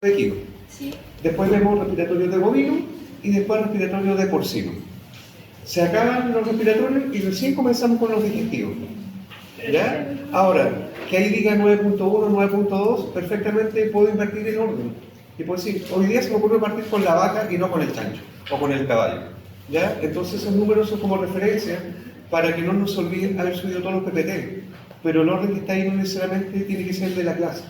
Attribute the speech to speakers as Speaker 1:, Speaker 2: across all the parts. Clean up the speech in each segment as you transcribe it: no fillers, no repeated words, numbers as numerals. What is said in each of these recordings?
Speaker 1: de equino.
Speaker 2: Sí.
Speaker 1: Después vemos respiratorios de bovino y después respiratorios de porcino. Se acaban los respiratorios y recién comenzamos con los digestivos. ¿Ya? Ahora, que ahí diga 9.1, 9.2, perfectamente puedo invertir el orden. Y puedo decir, hoy día se me ocurre partir con la vaca y no con el chancho o con el caballo. ¿Ya? Entonces esos números son como referencia para que no nos olviden haber subido todos los PPT. Pero el orden que está ahí no necesariamente tiene que ser de la clase.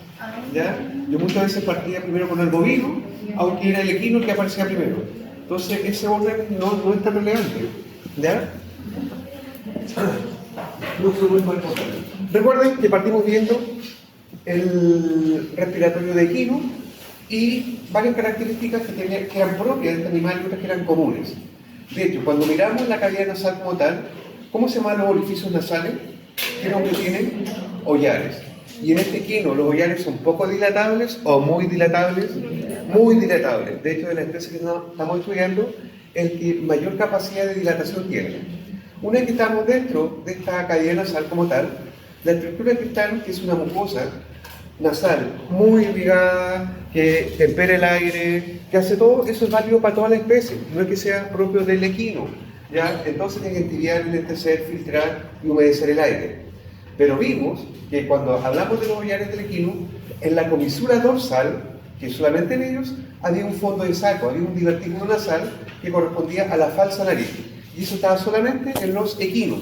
Speaker 1: ¿Ya? Yo muchas veces partía primero con el bovino, aunque era el equino el que aparecía primero. Entonces ese orden no es tan relevante. ¿Ya? No fue muy importante. Recuerden que partimos viendo el respiratorio de equino y varias características que eran propias de este animal y otras que eran comunes. De hecho, cuando miramos la cavidad nasal como tal, ¿cómo se llaman los orificios nasales? ¿Qué nombre tienen? Hollares. Y en este equino los hollares son poco dilatables o muy dilatables. Muy dilatables. De hecho, de la especie que estamos estudiando, el que mayor capacidad de dilatación tiene. Una vez que estamos dentro de esta cavidad nasal como tal, la estructura cristal, que es una mucosa nasal muy irrigada, que tempera el aire, que hace todo, eso es válido para toda la especie, no es que sea propio del equino. ¿Ya? Entonces tiene que entibiar, enlentecer, filtrar y humedecer el aire. Pero vimos que cuando hablamos de los hollares del equino, en la comisura dorsal, que solamente en ellos, había un fondo de saco, había un divertículo nasal que correspondía a la falsa nariz. Y eso estaba solamente en los equinos.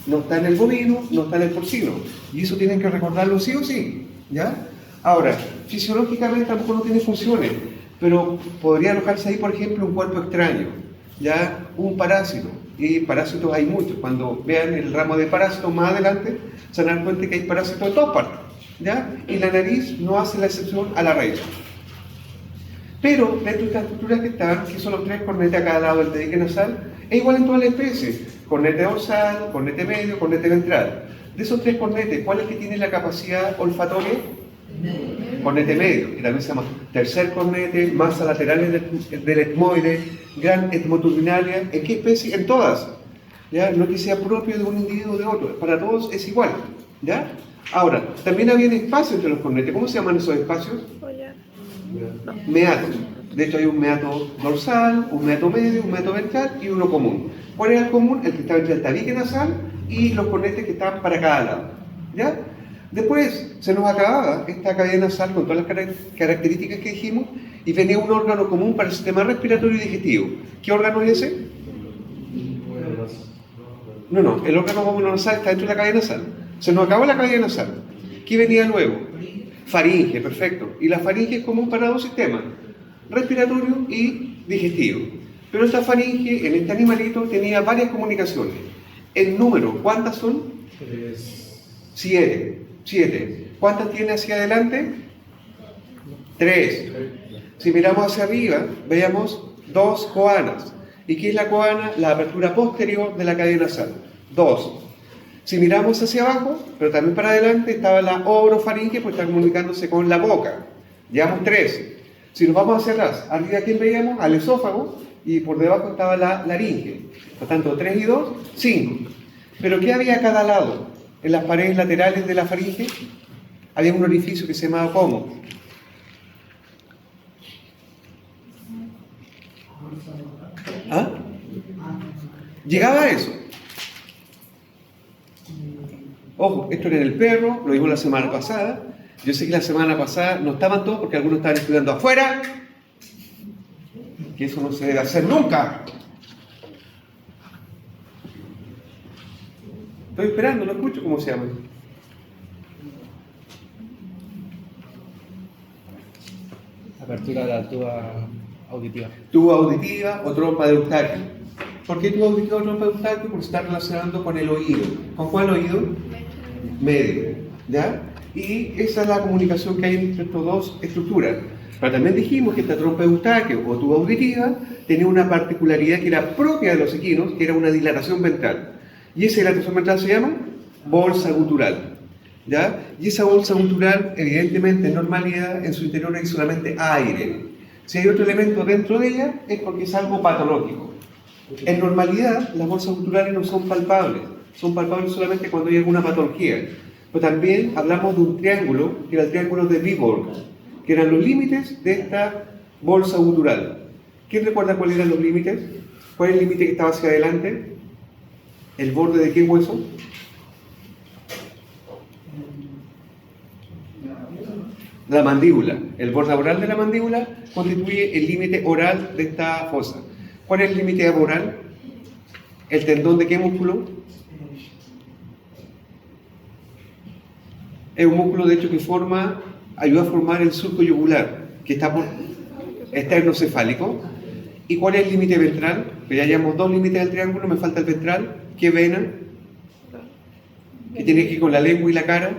Speaker 1: No está en el bovino, no está en el porcino. Y eso tienen que recordarlo sí o sí. ¿Ya? Ahora, fisiológicamente tampoco no tiene funciones, pero podría alojarse ahí, por ejemplo, un cuerpo extraño, ya un parásito. Y parásitos hay muchos. Cuando vean el ramo de parásitos más adelante, se van a dar cuenta que hay parásitos en todas partes. ¿Ya? Y la nariz no hace la excepción a la raíz. Pero dentro de estas estructuras que están, que son los tres cornetes a cada lado del tabique nasal, es igual en toda la especie. Cornete dorsal, cornete medio, cornete ventral. De esos tres cornetes, ¿cuál es el que tiene la capacidad olfatoria? Cornete medio, que también se llama tercer cornete, masa laterales del etmoide, gran etmoturbinalia. ¿En qué especie? En todas. ¿Ya? No es que sea propio de un individuo o de otro, para todos es igual. ¿Ya? Ahora, también había espacios entre los cornetes. ¿Cómo se llaman esos espacios? Meatos. De hecho hay un meato dorsal, un meato medio, un meato ventral y uno común. ¿Cuál era el común? El que estaba entre el tabique nasal y los cornetes que estaban para cada lado. ¿Ya? Después se nos acababa esta cavidad nasal con todas las características que dijimos y venía un órgano común para el sistema respiratorio y digestivo. ¿Qué órgano es ese? No, el órgano común nasal está dentro de la cavidad nasal. Se nos acabó la cavidad nasal. ¿Qué venía luego? Faringe, perfecto. Y la faringe es común para dos sistemas, respiratorio y digestivo. Pero esta faringe en este animalito tenía varias comunicaciones. El número, ¿cuántas son? 7. ¿Cuántas tiene hacia adelante? 3. Si miramos hacia arriba, veamos 2 coanas. ¿Y qué es la coana? La apertura posterior de la cavidad nasal. 2. Si miramos hacia abajo, pero también para adelante, estaba la orofaringe, pues está comunicándose con la boca. Llevamos 3. Si nos vamos hacia atrás, arriba, ¿quién veíamos? Al esófago, y por debajo estaba la laringe. Por tanto, 3 y 2, 5. ¿Pero qué había a cada lado? En las paredes laterales de la faringe había un orificio que se llamaba ¿cómo? ¿Ah? Llegaba a eso. Ojo, esto era en el perro, lo vimos la semana pasada. Yo sé que la semana pasada no estaban todos porque algunos estaban estudiando afuera, que eso no se debe hacer nunca. Estoy esperando, no escucho cómo se llama.
Speaker 3: Apertura de la tuba auditiva.
Speaker 1: Tuba auditiva o trompa de Eustaquio. ¿Por qué tuba auditiva o trompa de Eustaquio? Porque se está relacionando con el oído. ¿Con cuál oído? Medio. ¿Ya? Y esa es la comunicación que hay entre estas dos estructuras. Pero también dijimos que esta trompa de Eustaquio o tuba auditiva tenía una particularidad que era propia de los equinos, que era una dilatación ventral. Y esa dilatación ventral se llama bolsa gutural. ¿Ya? Y esa bolsa gutural, evidentemente, en normalidad, en su interior hay solamente aire. Si hay otro elemento dentro de ella, es porque es algo patológico. En normalidad, las bolsas guturales no son palpables. Son palpables solamente cuando hay alguna patología. Pero también hablamos de un triángulo, que era el triángulo de Viborg. que eran los límites de esta bolsa gutural. ¿Quién recuerda cuáles eran los límites? ¿Cuál es el límite que estaba hacia adelante? ¿El borde de qué hueso? La mandíbula. El borde oral de la mandíbula constituye el límite oral de esta fosa. ¿Cuál es el límite oral? ¿El tendón de qué músculo? Es un músculo, de hecho, que ayuda a formar el surco yugular, que está por esternocefálico. ¿Y cuál es el límite ventral? Que ya llevamos dos límites del triángulo, me falta el ventral. ¿Qué vena? ¿Qué tiene que ir con la lengua y la cara?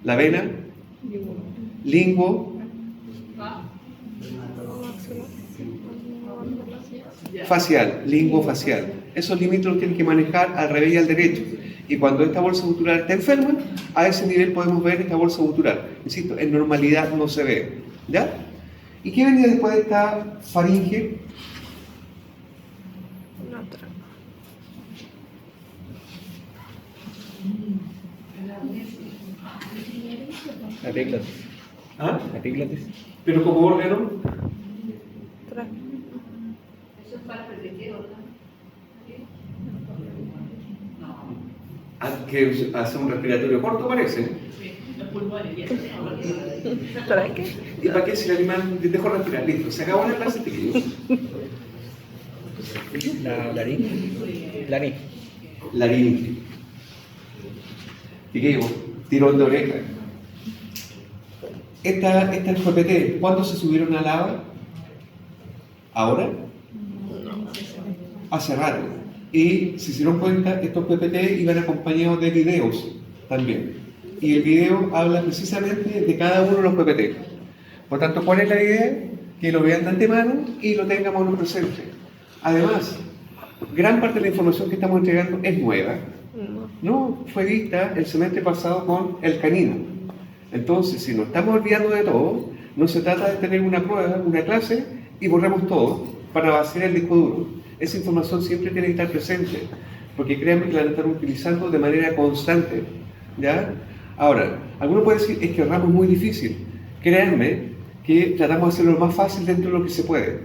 Speaker 1: La vena. Linguo. Facial, linguo facial. Esos límites los tienen que manejar al revés y al derecho. Y cuando esta bolsa gutural está enferma, a ese nivel podemos ver esta bolsa gutural. Insisto, en normalidad no se ve. ¿Ya? ¿Y qué venía después de esta faringe?
Speaker 3: La epíglotis.
Speaker 1: ¿Ah?
Speaker 3: La epíglotis.
Speaker 1: ¿Pero como órgano?
Speaker 2: Eso es para permitir, ¿verdad?
Speaker 1: Que hace un respiratorio corto, parece.
Speaker 2: Sí, los pulmones, ya.
Speaker 4: ¿Para qué?
Speaker 1: ¿Y para qué si el animal dejó respirar? Listo, se acabó la clase, chiquillos.
Speaker 3: La laringe. Laringe.
Speaker 1: Laringe. Chiquillos, tirón de oreja. Estas PPT, ¿cuándo se subieron a lava? ¿Ahora? Hace rato. Y si se dieron cuenta, estos PPT iban acompañados de videos también. Y el video habla precisamente de cada uno de los PPT. Por tanto, ¿cuál es la idea? Que lo vean de antemano y lo tengamos en presente. Además, gran parte de la información que estamos entregando es nueva. No fue vista el semestre pasado con el canino. Entonces, si nos estamos olvidando de todo, no se trata de tener una prueba, una clase y borramos todo para vaciar el disco duro. Esa información siempre tiene que estar presente, porque créanme que la están utilizando de manera constante. ¿Ya? Ahora, alguno puede decir, es que el ramo es muy difícil. Créanme que tratamos de hacerlo lo más fácil dentro de lo que se puede.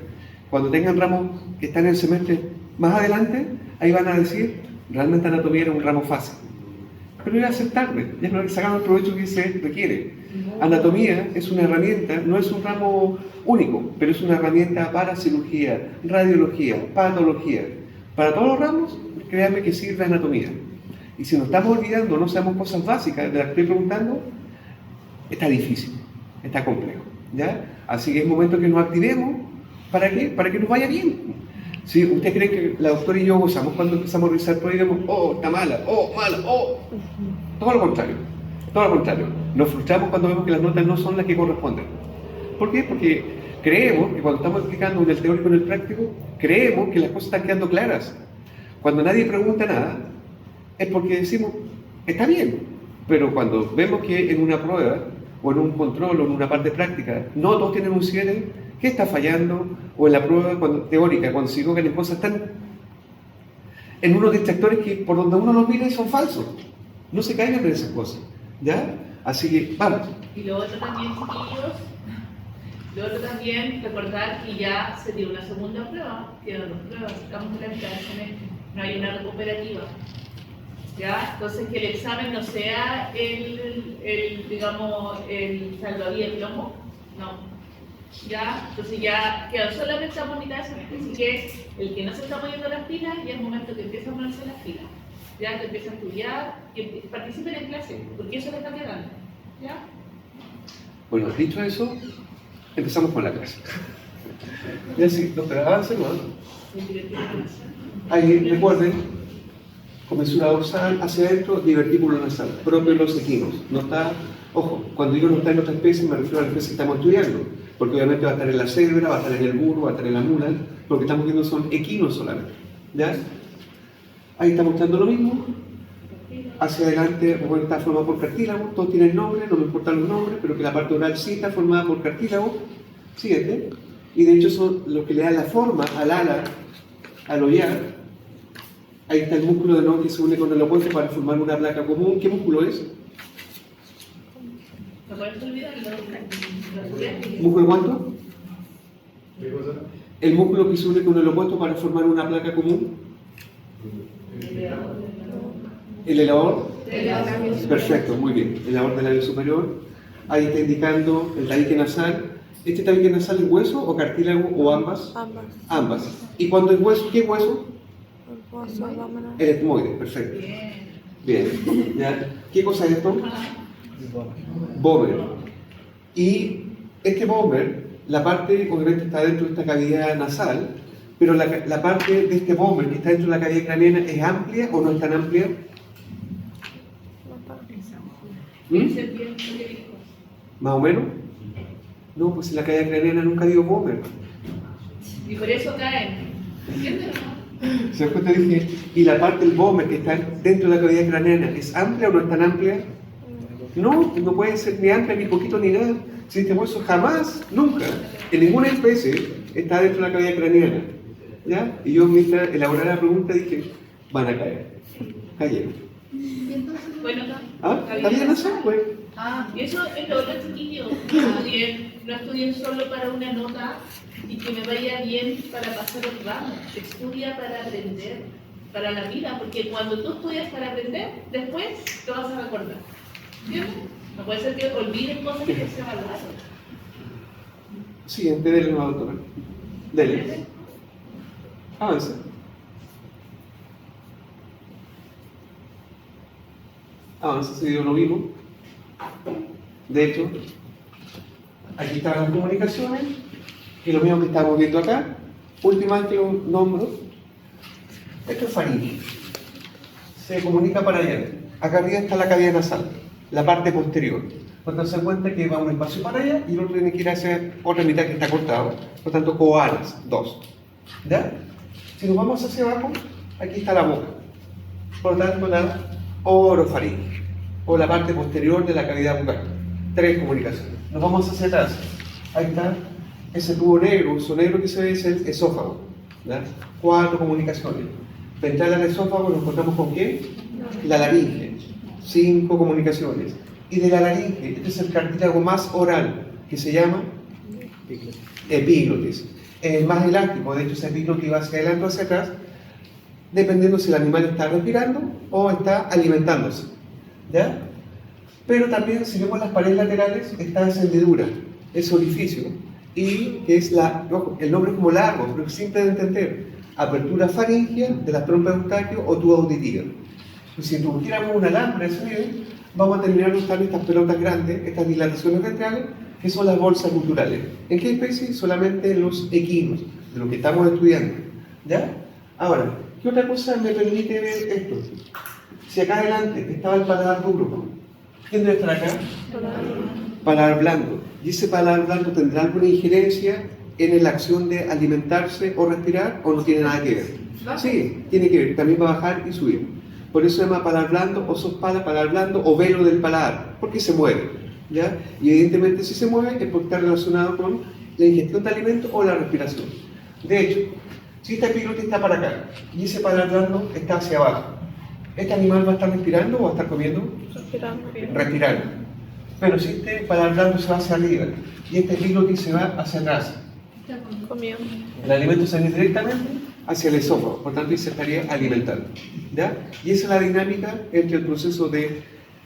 Speaker 1: Cuando tengan ramos que están en el semestre más adelante, ahí van a decir, realmente anatomía era un ramo fácil. Pero ya ser tarde, ya no sacamos el provecho que se requiere. Anatomía es una herramienta, no es un ramo único, pero es una herramienta para cirugía, radiología, patología. Para todos los ramos, créanme que sirve anatomía. Y si nos estamos olvidando, no sabemos cosas básicas de las que estoy preguntando, está difícil, está complejo. ¿Ya? Así que es momento que nos activemos. ¿Para qué? Para que nos vaya bien. Si usted cree que la doctora y yo gozamos cuando empezamos a revisar por ahí, digamos, oh, está mala, oh, mala, oh. Todo lo contrario, todo lo contrario. Nos frustramos cuando vemos que las notas no son las que corresponden. ¿Por qué? Porque creemos que cuando estamos explicando en el teórico y en el práctico, creemos que las cosas están quedando claras. Cuando nadie pregunta nada, es porque decimos, está bien. Pero cuando vemos que en una prueba, o en un control, o en una parte práctica, no todos tienen un 7, ¿qué está fallando? O en la prueba teórica, cuando se equivocan en cosas tan... en unos distractores que por donde uno los mira son falsos. No se caigan en esas cosas. ¿Ya? Así que, vamos.
Speaker 2: Y lo otro también, chiquillos, lo otro también, recordar que ya se dio una segunda prueba, quedan dos pruebas, estamos en la mitad del semestre, no hay una recuperativa. ¿Ya? Entonces que el examen no sea digamos, el salvavidas plomo, no. ¿Ya? Entonces ya quedan solamente a mitad de semestre, así que el que no se está poniendo las pilas, ya es momento que empiece a ponerse las pilas. Ya que empiece a estudiar, que participen en clase, porque eso le está quedando. ¿Ya?
Speaker 1: Bueno, dicho eso, empezamos con la clase. Ya sí, doctora, avance, ¿no? Ahí, recuerden, comensura dorsal hacia adentro, divertículo nasal, propio de los equinos. No está, ojo, cuando digo no está en otra especie, me refiero a la especie que estamos estudiando, porque obviamente va a estar en la cebra, va a estar en el burro, va a estar en la mula, lo que estamos viendo son equinos solamente. ¿Ya? Ahí está mostrando lo mismo. Hacia adelante, recuerden, está formado por cartílago, todos tienen nombre, no me importan los nombres, pero que la parte oral sí está formada por cartílago. Siguiente. Y de hecho son los que le dan la forma al ala, al ollar. Ahí está el músculo de no que se une con el opuesto para formar una placa común. ¿Qué músculo es?
Speaker 2: No puedes olvidarlo. Lo
Speaker 1: ¿Músculo cuánto? El músculo que se une con el opuesto para formar una placa común. El elevador. Perfecto, muy bien. El elevador del labio superior. Ahí está indicando el tabique nasal. ¿Este tabique nasal es hueso o cartílago o ambas?
Speaker 4: Ambas.
Speaker 1: Ambas. ¿Y cuando es hueso, qué hueso?
Speaker 4: El hueso abdominal.
Speaker 1: El etmoide, perfecto. Bien. ¿Ya? ¿Qué cosa es esto? Bomber. Y este bomber, la parte obviamente está dentro de esta cavidad nasal, pero la parte de este bomber que está dentro de la cavidad craneana es amplia o no es tan amplia. ¿Mm? ¿Más o menos? No, pues en la cavidad craneana nunca dio bomber.
Speaker 2: Y por eso caen. ¿Entiendes?
Speaker 1: ¿Se dan cuenta? Dije, y la parte del bomber que está dentro de la cavidad craneana, ¿es amplia o no es tan amplia? No, no puede ser ni amplia, ni poquito, ni nada. Si este hueso jamás, nunca, en ninguna especie, está dentro de la cavidad craneana. ¿Ya? Y yo mientras elaboré la pregunta dije, van a caer. Cayeron.
Speaker 2: Bueno,
Speaker 1: ¿Ah? ¿Está bien eso? Pues.
Speaker 2: y eso es lo otro, chiquillo. No estudien solo para una nota y que me vaya bien para pasar el ramo. Estudia para aprender, para la vida, porque cuando tú estudias para aprender, después te vas a recordar. ¿Entiendes? No puede ser que olviden cosas que se evaluaron.
Speaker 1: Siguiente, dele una doctora. Dele. Avanza. Avanza, si lo vimos. De hecho, aquí están las comunicaciones y lo mismo que estamos viendo acá. Últimamente lo nombro. Esto es faringe. Se comunica para allá. Acá arriba está la cavidad nasal, la parte posterior. Por tanto, se da cuenta que va un espacio para allá y el otro tiene que ir hacia otra mitad que está cortado. Por tanto, coalas, dos. ¿Ya? Si nos vamos hacia abajo, aquí está la boca. Por lo tanto, la orofaringe, o la parte posterior de la cavidad bucal. Tres comunicaciones. Nos vamos hacia atrás. Ahí está ese tubo negro, uso negro que se ve es el esófago. ¿Ya? Cuatro comunicaciones. Ventral al esófago nos encontramos con ¿qué? La laringe. Cinco comunicaciones. Y de la laringe, este es el cartílago más oral, que se llama epiglotis. El más elástico, de hecho ese epiglotis va hacia adelante o hacia atrás, dependiendo si el animal está respirando o está alimentándose. ¿Ya? Pero también, si vemos las paredes laterales, está esa hendidura, ese orificio, y que es el nombre es como largo, pero es simple de entender: apertura faringea de la trompa de Eustaquio o tuba auditiva. Pues si introduciéramos una lámpara de ese nivel, vamos a terminar usando estas pelotas grandes, estas dilataciones ventrales, que son las bolsas guturales. ¿En qué especie? Solamente en los equinos, de lo que estamos estudiando. ¿Ya? Ahora, ¿qué otra cosa me permite ver esto? Si acá adelante estaba el paladar duro, ¿quién debe estar acá? Paladar blando. ¿Y ese paladar blando tendrá alguna injerencia en la acción de alimentarse o respirar o no tiene nada que ver? Sí, tiene que ver, también va a bajar y subir. Por eso se llama paladar blando o sospala, paladar blando o velo del paladar, porque se mueve. ¿Ya? Y evidentemente si se mueve es porque está relacionado con la ingestión de alimentos o la respiración. De hecho, si esta epiglotis está para acá y ese paladar blando está hacia abajo, ¿este animal va a estar respirando o va a estar comiendo? Respirando. Pero si este paladar blando se va hacia arriba y este epiglotis se va hacia atrás,
Speaker 4: Comiendo.
Speaker 1: el alimento se va directamente hacia el esófago, por tanto se estaría alimentando. ¿Ya? Y esa es la dinámica entre el proceso de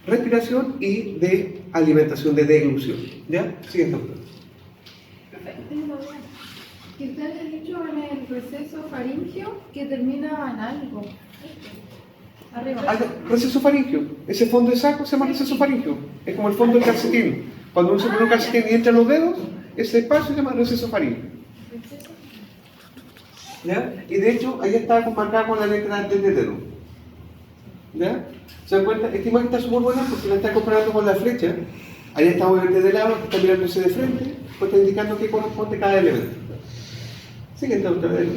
Speaker 1: respiración y de alimentación, de deglución. ¿Ya? Siguiente doctor.
Speaker 5: Que usted ha dicho en el receso faríngeo que termina en algo. Arriba.
Speaker 1: Receso faríngeo. Ese fondo de saco se llama receso faríngeo. Es como el fondo del calcetín. Cuando uno se pone un calcetín y entra los dedos, ese espacio se llama receso faríngeo. ¿Ya? Y de hecho, ahí está marcada con la letra del dedo. ¿Ya? ¿Se dan cuenta? Esta imagen está súper buena porque la está comparando con la flecha. Ahí está obviamente de lado, que está mirándose de frente, pues está indicando qué corresponde cada elemento. Siguiente otra vez.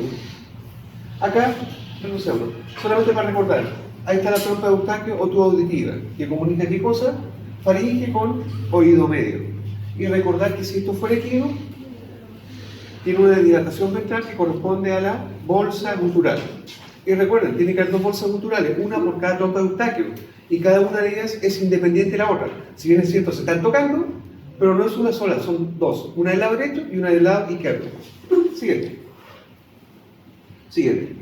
Speaker 1: Acá, renunciamos. Solamente para recordar, ahí está la trompa de Eustaquio o tuba auditiva, que comunica qué cosa, faringe con oído medio. Y recordar que si esto fuera equino, tiene una dilatación ventral que corresponde a la bolsa gutural. Y recuerden, tiene que haber dos bolsas guturales, una por cada trompa de Eustaquio, y cada una de ellas es independiente de la otra. Si bien es cierto, se están tocando, Pero no es una sola, son dos. Una del lado derecho y una del lado izquierdo. Siguiente. Siguiente.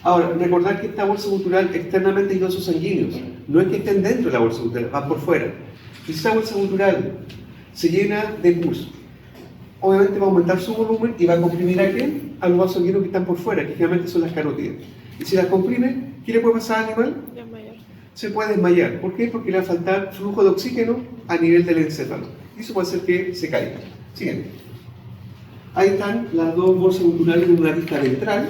Speaker 1: Ahora, recordar que esta bolsa gutural externamente hay vasos sanguíneos. No es que estén dentro de la bolsa gutural, van por fuera. Si esa bolsa gutural se llena de pus, obviamente va a aumentar su volumen y va a comprimir a quién? A los vasos sanguíneos que están por fuera, que generalmente son las carótidas. Y si las comprime, ¿qué le puede pasar al animal?
Speaker 4: Desmayar.
Speaker 1: Se puede desmayar. ¿Por qué? Porque le va a faltar flujo de oxígeno a nivel del encéfalo. Y eso puede hacer que se caiga. Siguiente. Ahí están las dos bolsas guturales en una vista ventral.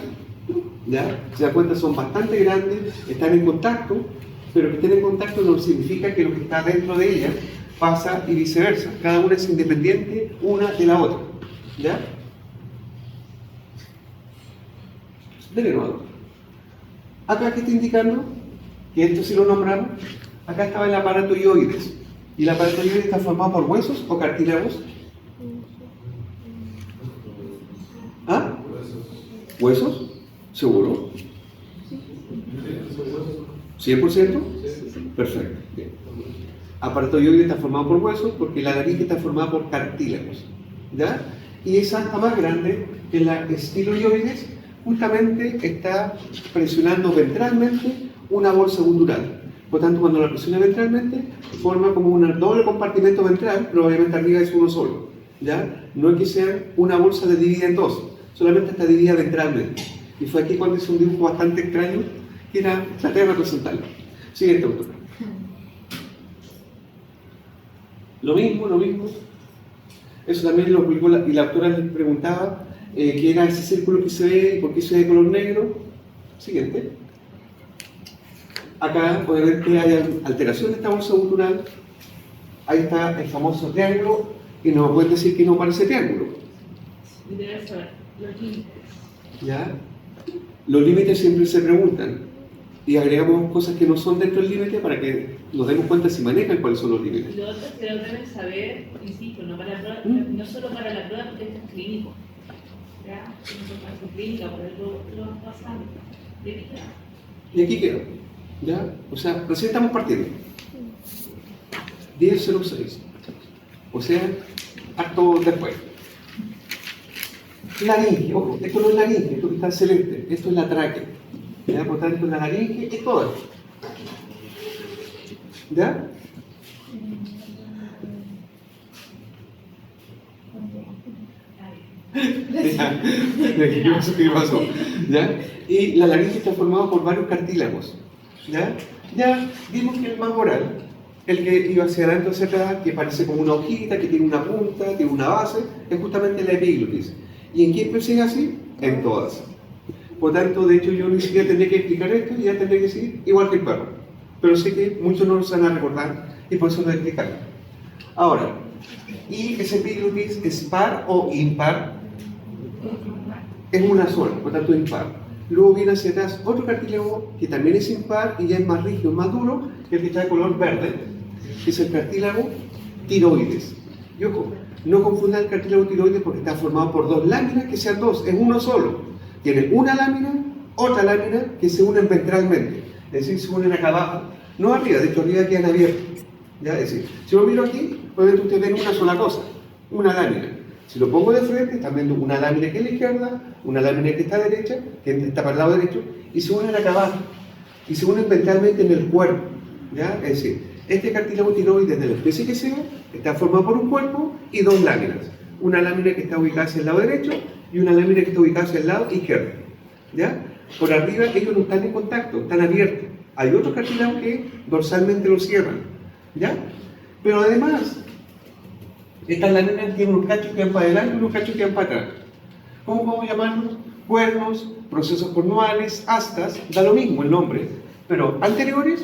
Speaker 1: ¿Ya? Se dan cuenta, son bastante grandes, están en contacto, pero que estén en contacto no significa que lo que está dentro de ellas pasa y viceversa. Cada una es independiente una de la otra. ¿Ya? De nuevo. Acá, ¿qué está indicando? Que esto sí lo nombramos. Acá estaba el aparato ioides. ¿Y el aparato ioides está formado por huesos o cartílagos? ¿Ah? ¿Huesos? ¿Seguro? ¿100%? Perfecto. Bien. Aparato ioides está formado por huesos porque la laringe está formada por cartílagos. ¿Ya? Y esa está más grande que la estiloioides, justamente está presionando ventralmente una bolsa gutural. Por tanto, cuando la presiona ventralmente, forma como un doble compartimento ventral, pero obviamente arriba es uno solo. ¿Ya? No es que sea una bolsa dividida en dos, solamente está dividida ventralmente. Y fue aquí cuando hice un dibujo bastante extraño, que era tratar de representarlo. Siguiente, doctora. Lo mismo. Eso también lo publicó y la autora les preguntaba qué era ese círculo que se ve y por qué se ve de color negro. Siguiente. Acá, obviamente, hay alteración de esta bolsa gutural. Ahí está el famoso triángulo, y no pueden decir que no parece triángulo.
Speaker 2: Y debes saber los límites.
Speaker 1: ¿Ya? Los límites siempre se preguntan y agregamos cosas que no son dentro del límite para que nos demos cuenta si manejan cuáles son los límites.
Speaker 2: Y lo otro que lo deben saber, insisto, no, para la prueba, no solo para la prueba, porque esto es clínico. ¿Ya? Esto es parte clínica, por eso lo vamos pasando. Y aquí queda.
Speaker 1: Y aquí queda. ¿Ya? O sea, recién estamos partiendo. 10:06. O sea, harto después. Laringe, ojo, esto no es laringe, esto que está celeste, esto es la tráquea. ¿Ya? Por tanto, la laringe es todo esto. ¿Ya? Ya. ¿Qué pasó? ¿Ya? Y la laringe está formada por varios cartílagos. ¿Ya? Ya vimos que el más oral, el que iba hacia adelante o hacia atrás, que parece como una hojita, que tiene una punta, tiene una base, es justamente la epiglotis. ¿Y en qué especies es así? En todas. Por tanto, de hecho, yo ni siquiera tendré que explicar esto y ya tendré que decir igual que el perro. Pero sé que muchos no lo van a recordar y por eso lo voy a explicar. Ahora, ¿y ese epiglotis es par o impar? Es una sola, por tanto impar. Luego viene hacia atrás otro cartílago que también es impar y ya es más rígido, más duro, que el que está de color verde, que es el cartílago tiroides. Y ojo, no confundan el cartílago tiroides porque está formado por dos láminas que sean dos, es uno solo. Tiene una lámina, otra lámina que se unen ventralmente, es decir, se unen acá abajo, no arriba, de hecho arriba quedan abiertos. ¿Ya? Es decir, si yo miro aquí, obviamente ustedes ven una sola cosa, una lámina. Si lo pongo de frente, están viendo una lámina que es la izquierda, una lámina que está a la derecha, que está para el lado derecho, y se unen acá abajo, y se unen ventralmente en el cuerpo. ¿Ya? Es decir, este cartílago tiroides de la especie que sea, está formado por un cuerpo y dos láminas. Una lámina que está ubicada hacia el lado derecho y una lámina que está ubicada hacia el lado izquierdo. ¿Ya? Por arriba ellos no están en contacto, están abiertos. Hay otros cartílagos que dorsalmente los cierran. ¿Ya? Pero además, estas láminas tienen unos cachos que van para adelante y unos cachos que van para atrás. ¿Cómo podemos llamarlos? Cuernos, procesos cornuales, astas, da lo mismo el nombre, pero anteriores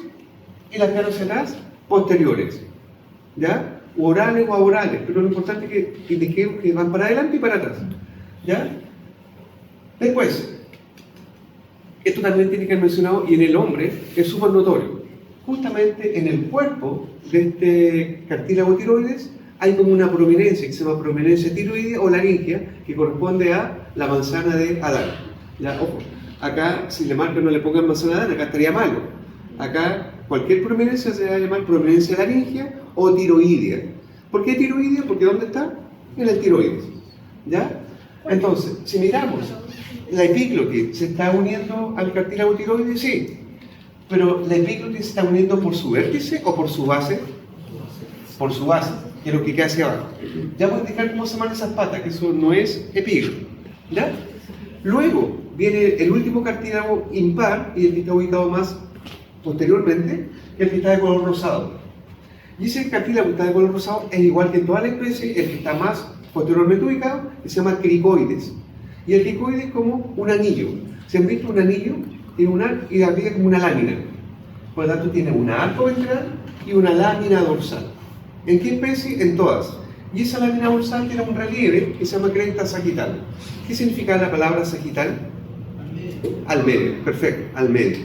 Speaker 1: y las que van hacia atrás, posteriores. ¿Ya? O orales o aorales, pero lo importante es que indiquemos que van para adelante y para atrás. ¿Ya? Después, esto también tiene que ser mencionado y en el hombre es súper notorio. Justamente en el cuerpo de este cartílago tiroides hay como una prominencia que se llama prominencia tiroidea o laringia que corresponde a la manzana de Adán. ¿Ya? Ojo, acá si le marcan no le pongan manzana de Adán, acá estaría malo. Acá cualquier prominencia se va a llamar prominencia laringia o tiroidea. ¿Por qué tiroideo? Porque ¿dónde está? En el tiroides. ¿Ya? Entonces, si miramos, la epíglotis se está uniendo al cartílago tiroides, sí. Pero la epíglotis se está uniendo por su vértice o por su base. Por su base, que es lo que queda hacia abajo. Ya voy a explicar cómo se llaman esas patas, que eso no es epíglotis. ¿Ya? Luego viene el último cartílago impar y el que está ubicado más posteriormente, que es el que está de color rosado. Y ese cartílago que está de color rosado es igual que en toda la especie, el que está más posteriormente ubicado, que se llama cricoides. Y el cricoides es como un anillo. ¿Se han visto un anillo? Tiene y de arriba como una lámina. Por lo tanto, tiene un arco ventral y una lámina dorsal. ¿En qué especie? En todas. Y esa lámina dorsal tiene un relieve que se llama cresta sagital. ¿Qué significa la palabra sagital? Al medio. Perfecto, al medio.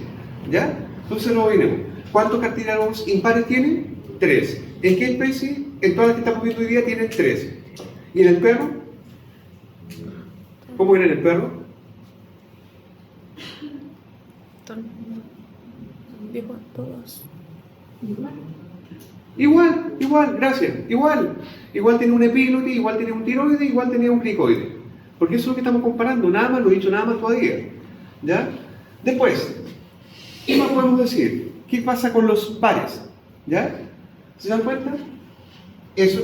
Speaker 1: ¿Ya? Entonces lo veremos. ¿Cuántos cartílagos impares tiene? 3. ¿En qué especie? En todas las que estamos viendo hoy día tienen 3. ¿Y en el perro? ¿Cómo era en el perro?
Speaker 4: Dijo todos.
Speaker 1: Igual, gracias. Igual tiene un epíglotis, igual tiene un tiroide, igual tiene un cricoide. Porque eso es lo que estamos comparando, nada más, lo he dicho nada más todavía. ¿Ya? Después, ¿qué más podemos decir? ¿Qué pasa con los pares? ¿Ya? ¿Se dan cuenta? Eso,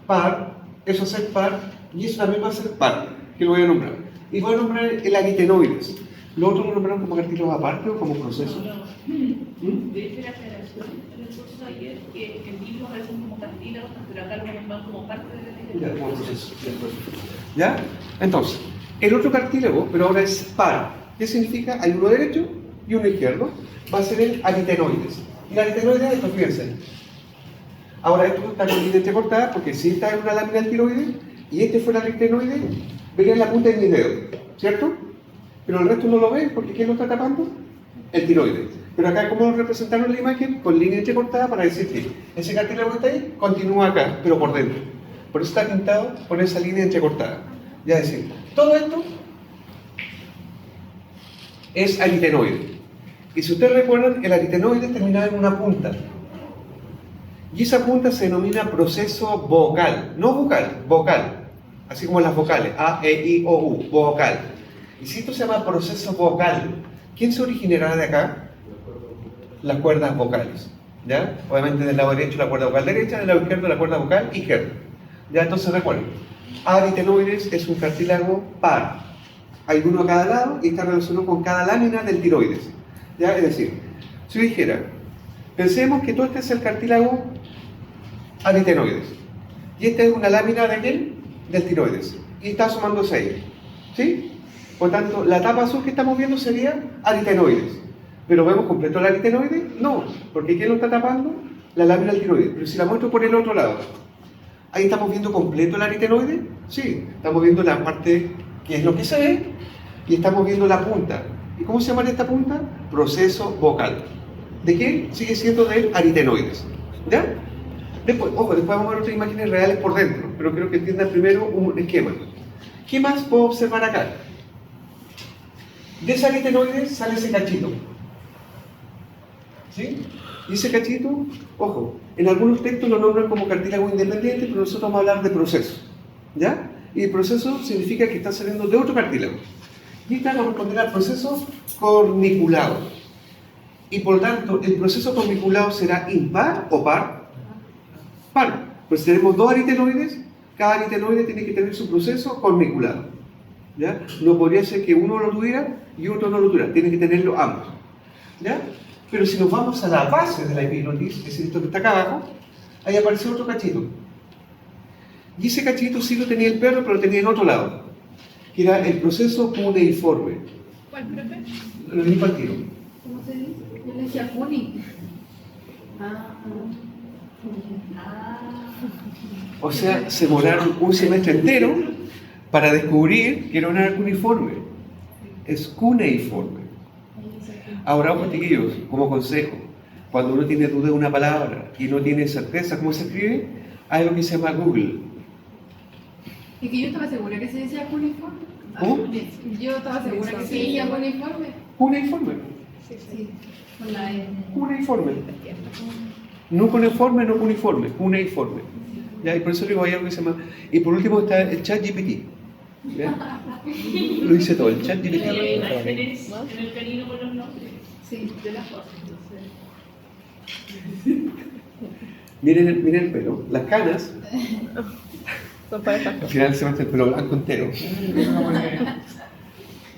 Speaker 1: par, eso es ser par, y eso también va a ser par, que lo voy a nombrar. Y voy a nombrar el aritenoides. ¿Lo otro lo nombraron como cartílago aparte o como proceso?
Speaker 2: De hecho, la aclaración en el curso de ayer, que en libros aparecen como cartílagos, pero acá lo nombran como parte de la
Speaker 1: ¿Ya? Entonces, el otro cartílago, pero ahora es par. ¿Qué significa? Hay uno derecho y uno izquierdo. Va a ser el aritenoides. Y el aritenoides, esto fíjense. Ahora esto está con línea entrecortada porque si está en una lámina del tiroides y este fuera el aritenoide, verían la punta de mi dedo, ¿cierto? Pero el resto no lo ven porque ¿quién lo está tapando? El tiroides. Pero acá, ¿cómo lo representaron en la imagen? Con línea entrecortada para decir que ese cartílago que está ahí continúa acá, pero por dentro. Por eso está pintado con esa línea entrecortada. Ya decir, todo esto es aritenoide. Y si ustedes recuerdan, el aritenoide terminaba en una punta. Y esa punta se denomina proceso vocal, no vocal, vocal, así como las vocales, A, E, I, O, U, vocal. Y si esto se llama proceso vocal, ¿quién se originará de acá? Las cuerdas vocales, ¿ya? Obviamente del lado derecho la cuerda vocal derecha, del lado izquierdo la cuerda vocal izquierda. ¿Ya? Entonces recuerden, aritenoides es un cartílago par. Hay uno a cada lado y está relacionado con cada lámina del tiroides. ¿Ya? Es decir, si dijera, pensemos que todo este es el cartílago aritenoides. Y esta es una lámina de quién? Del tiroides. Y está asomándose ahí. ¿Sí? Por tanto, la tapa azul que estamos viendo sería aritenoides. ¿Pero vemos completo el aritenoide? No, porque ¿quién lo está tapando? La lámina del tiroides. Pero si la muestro por el otro lado, ¿ahí estamos viendo completo el aritenoide? Sí, estamos viendo la parte que es lo que se ve y estamos viendo la punta. ¿Y cómo se llama esta punta? Proceso vocal. ¿De qué? Sigue siendo del aritenoides. ¿Ya? Después vamos a ver otras imágenes reales por dentro, pero creo que entiendan primero un esquema. ¿Qué más puedo observar acá? De ese aritenoide sale ese cachito. ¿Sí? Y ese cachito, ojo, en algunos textos lo nombran como cartílago independiente, pero nosotros vamos a hablar de proceso. ¿Ya? Y el proceso significa que está saliendo de otro cartílago. Y esta corresponderá al proceso corniculado. Y por lo tanto, ¿el proceso corniculado será impar o par? Par. Pues si tenemos dos aritenoides, cada aritenoide tiene que tener su proceso corniculado. ¿Ya? No podría ser que uno lo tuviera y otro no lo tuviera. Tienen que tenerlo ambos. ¿Ya? Pero si nos vamos a la base de la epiglotis, es decir, esto que está acá abajo, ahí aparece otro cachito. Y ese cachito sí lo tenía el perro, pero lo tenía en otro lado, que era el proceso cuneiforme.
Speaker 2: ¿Cuál, profe?
Speaker 1: Lo mismo al tiro.
Speaker 5: ¿Cómo se dice? Yo le decía cuni.
Speaker 1: O sea, se demoraron un semestre entero para descubrir que era una cuneiforme. Es cuneiforme. Ahora, ojo, chiquillos, como consejo, cuando uno tiene duda de una palabra y no tiene certeza cómo se escribe, hay algo que se llama Google.
Speaker 5: Es que yo estaba segura que se decía cuneiforme.
Speaker 1: ¿Cómo?
Speaker 5: Yo estaba segura que se decía cuneiforme.
Speaker 1: Cuneiforme.
Speaker 5: Sí, con la E.
Speaker 1: Cuneiforme. No cuneiforme, no cuneiforme, cuneiforme. ¿ya? Y por eso digo, hay algo que se llama... Y por último está el chat GPT. ¿Ya? Lo dice todo, el chat
Speaker 2: Hay
Speaker 1: GPT.
Speaker 2: imágenes en el canino con los nombres
Speaker 5: Sí.
Speaker 2: de las cosas.
Speaker 1: Miren el pelo, las canas,
Speaker 4: Son para estas
Speaker 1: al
Speaker 4: cosas.
Speaker 1: final se va a hacer el pelo blanco entero.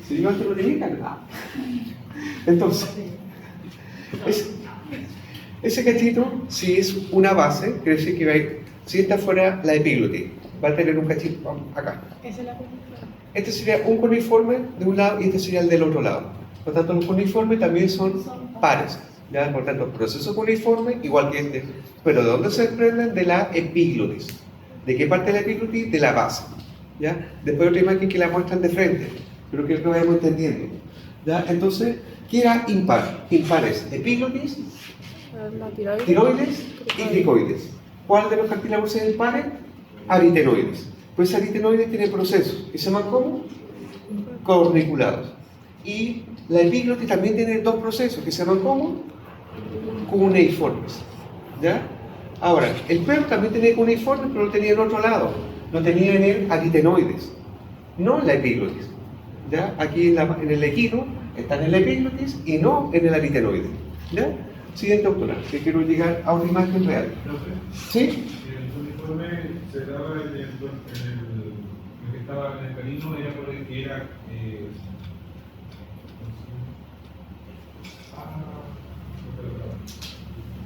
Speaker 1: Si yo antes no tenía canas. Entonces, ese cachito, si es una base, quiere decir que va a ir, si está fuera la epíglotis, va a tener un cachito acá.
Speaker 4: Esa es la
Speaker 1: Este sería un cuneiforme de un lado y este sería el del otro lado. Por lo tanto, los cuneiformes también son pares. ¿Ya? Por tanto, proceso cuneiforme igual que este. Pero ¿de dónde se desprenden? De la epíglotis. ¿De qué parte de la epíglotis? De la base. ¿Ya? Después otra imagen que la muestran de frente, pero que lo vayamos entendiendo. ¿Ya? Entonces, ¿qué era impar? Impares, epíglotis,
Speaker 4: La tiroides.
Speaker 1: tiroides y cricoides. ¿Cuál de los cartílagos es impares? Aritenoides. Pues aritenoides tiene procesos que se llaman ¿cómo? Corniculados. Y la epíglotis también tiene dos procesos que se llaman ¿cómo? Cuneiformes. ¿Ya? Ahora, el perro también tenía cuneiformes, pero lo tenía en otro lado. Lo tenía en el aritenoides, no en la epíglotis. ¿Ya? Aquí en el equino está en la epíglotis y no en el aritenoide. ¿Ya? Siguiente autora, que quiero llegar a una imagen real. ¿Sí?
Speaker 6: El uniforme se daba lo que estaba en el canino era porque era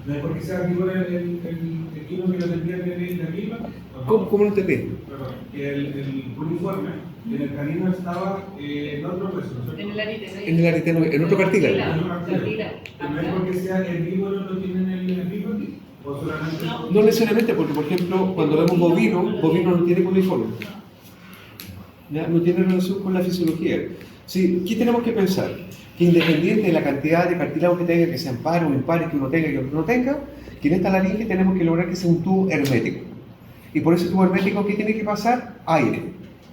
Speaker 6: no es porque sea activo el equino que lo tendría que tener la misma.
Speaker 1: ¿Cómo no te ves?
Speaker 6: Perdón, que el uniforme en el canino estaba en otro hueso, ¿no es
Speaker 2: En el aritenoide.
Speaker 1: En el aritenoide, en otro cartílago.
Speaker 6: ¿No es porque sea herbívoro lo tienen en el herbívoro? ¿O solamente?
Speaker 1: No necesariamente, porque por ejemplo, cuando vemos bovino no tiene cuneiforme. ¿Ya? No tiene relación con la fisiología. Sí, ¿qué tenemos que pensar? Que independiente de la cantidad de cartílagos que tenga, que sean pares o impares, que uno tenga y que otro no tenga, que en esta laringe tenemos que lograr que sea un tubo hermético. Y por ese tubo hermético, ¿qué tiene que pasar? Aire.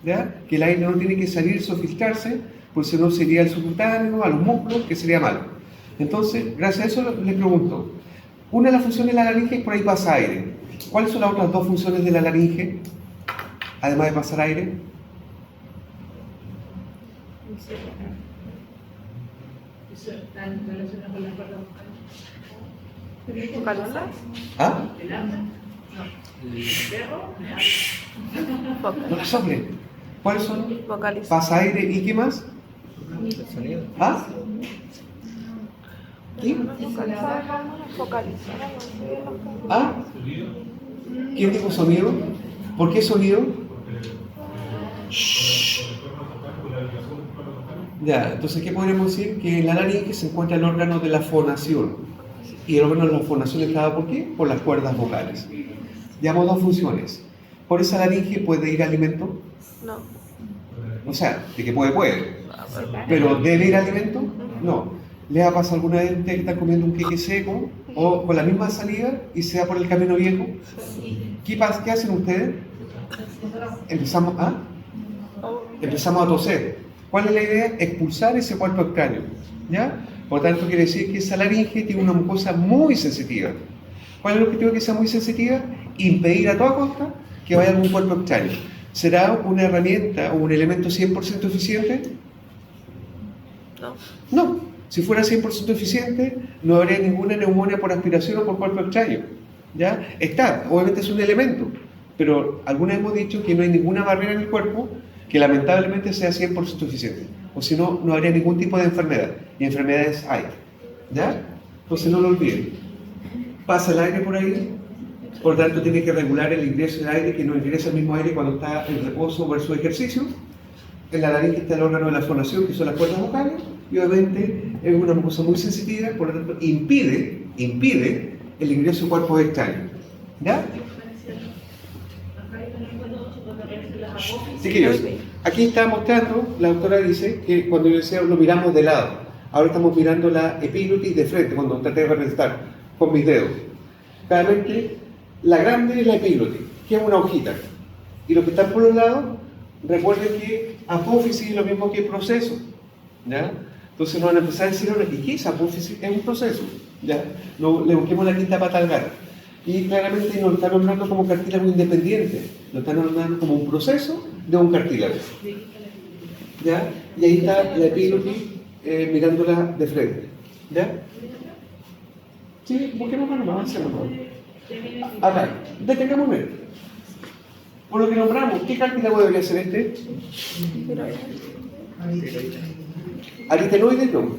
Speaker 1: ¿Ya? Que el aire no tiene que salirse o filtrarse, pues si no sería al subcutáneo, a los músculos, que sería malo. Entonces, gracias a eso les pregunto, una de las funciones de la laringe es por ahí pasa aire. ¿Cuáles son las otras dos funciones de la laringe? Además de pasar aire.
Speaker 2: Eso está en relación con las cuerdas vocales.
Speaker 4: ¿Vocalola?
Speaker 1: ¿Ah?
Speaker 2: ¿El arma? No. ¿El perro?
Speaker 1: No la soplen. ¿Cuáles son?
Speaker 4: Vocaliza.
Speaker 1: Pasa aire y qué más.
Speaker 3: El sonido.
Speaker 1: ¿Ah? ¿Qué?
Speaker 4: Vocalizar.
Speaker 1: ¿Ah? ¿Quién dijo sonido? ¿Por qué sonido? Ya, entonces, ¿qué podríamos decir? Que en la laringe se encuentra el órgano de la fonación. Y el órgano de la fonación está dado ¿por qué? Por las cuerdas vocales. Llevamos dos funciones. Por esa laringe puede ir alimento.
Speaker 4: No.
Speaker 1: O sea, de que puede. Pero ¿debe ir alimento? No. ¿Le ha pasado alguna vez a usted que está comiendo un queque seco o con la misma salida y se va por el camino viejo? ¿Qué pasa? ¿Qué hacen ustedes? Empezamos a toser. ¿Cuál es la idea? Expulsar ese cuerpo extraño. ¿Ya? Por tanto, quiere decir que esa laringe tiene una mucosa muy sensitiva. ¿Cuál es el objetivo de que sea muy sensitiva? Impedir a toda costa que vaya algún cuerpo extraño. ¿Será una herramienta o un elemento 100% eficiente?
Speaker 4: No.
Speaker 1: No. Si fuera 100% eficiente, no habría ninguna neumonía por aspiración o por cuerpo extraño. ¿Ya? Está, obviamente es un elemento, pero algunas hemos dicho que no hay ninguna barrera en el cuerpo que lamentablemente sea 100% eficiente. O si no, no habría ningún tipo de enfermedad. Y enfermedades hay. ¿Ya? Entonces no lo olviden. Pasa el aire por ahí, por tanto tiene que regular el ingreso del aire, que no ingresa el mismo aire cuando está en reposo versus ejercicio. En la laringe está el órgano de la fonación, que son las cuerdas vocales, y obviamente es una mucosa muy sensitiva, por lo tanto impide el ingreso de cuerpos extraños. ¿Ya? Chiquillos, aquí está mostrando, la autora dice que cuando yo decía lo miramos de lado, ahora estamos mirando la epíglotis de frente, cuando traté de representar con mis dedos. Claramente, la grande es la epíglotis, que es una hojita, y los que están por los lados, recuerden que apófisis es lo mismo que proceso, ¿ya? Entonces nos van a empezar a decir ahora, ¿y qué es apófisis? Es un proceso, ¿ya? No le busquemos la quinta pata al gato. Y claramente no lo están nombrando como cartílago independiente, lo están nombrando como un proceso de un cartílago. ¿Ya? Y ahí está la epílogi mirándola de frente. ¿Ya? Sí, busquemos más, avancemos. Acá, detengamos en él. Por lo que nombramos, ¿qué cartílago debería ser este? Aritenoides no.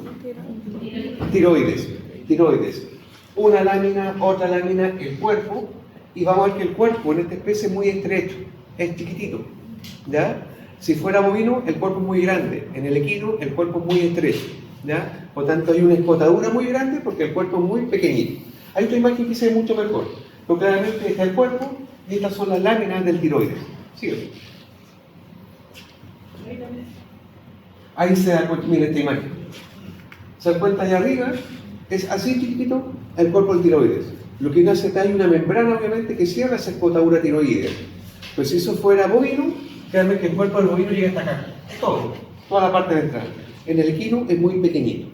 Speaker 1: Tiroides. Tiroides. Una lámina, otra lámina, el cuerpo. Y vamos a ver que el cuerpo en esta especie es muy estrecho, es chiquitito. ¿Ya? Si fuera bovino, el cuerpo es muy grande. En el equino, el cuerpo es muy estrecho. ¿Ya? Por tanto, hay una escotadura muy grande porque el cuerpo es muy pequeñito. Hay otra imagen que se ve mucho mejor. Pero claramente está el cuerpo y estas son las láminas del tiroides. Sigue. Ahí se da cuenta, mira esta imagen. Se dan cuenta allá arriba, es así chiquitito el cuerpo del tiroides. Lo que hace acá hay una membrana, obviamente, que cierra esa escotadura tiroidea. Pues si eso fuera bovino, créanme que el cuerpo del bovino llega hasta acá. Todo, toda la parte ventral. En el equino es muy pequeñito.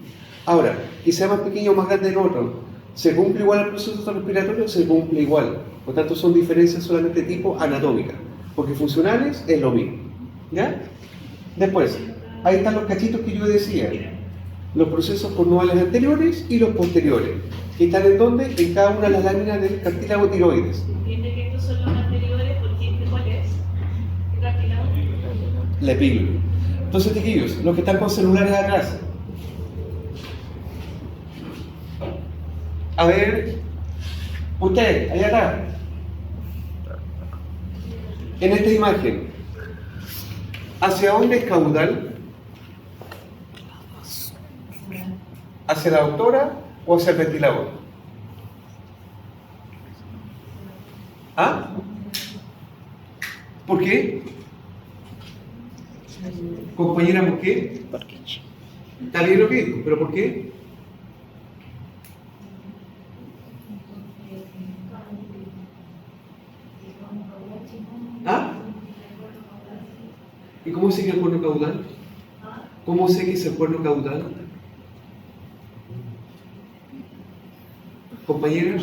Speaker 1: Ahora, que sea más pequeño o más grande en otro, ¿se cumple igual el proceso respiratorio? Se cumple igual. Por tanto, son diferencias solamente de tipo anatómica. Porque funcionales es lo mismo. ¿Ya? Después, ahí están los cachitos que yo decía. Los procesos cornuales anteriores y los posteriores. ¿Que están en dónde? En cada una de las láminas del cartílago tiroides.
Speaker 2: ¿Entiende que estos son los anteriores? ¿Porque cuál es? ¿Qué cartílago?
Speaker 1: La epílogi. Entonces, chiquillos, los que están con celulares atrás. A ver, usted, allá atrás. En esta imagen, ¿hacia dónde es caudal? ¿Hacia la doctora o hacia el ventilador? ¿Ah? ¿Por qué? Compañera, ¿por qué? Está bien lo que dijo, pero ¿por qué? ¿Ah? ¿Y cómo sé que el cuerno caudal? ¿Cómo sé que es el cuerno caudal? Compañera,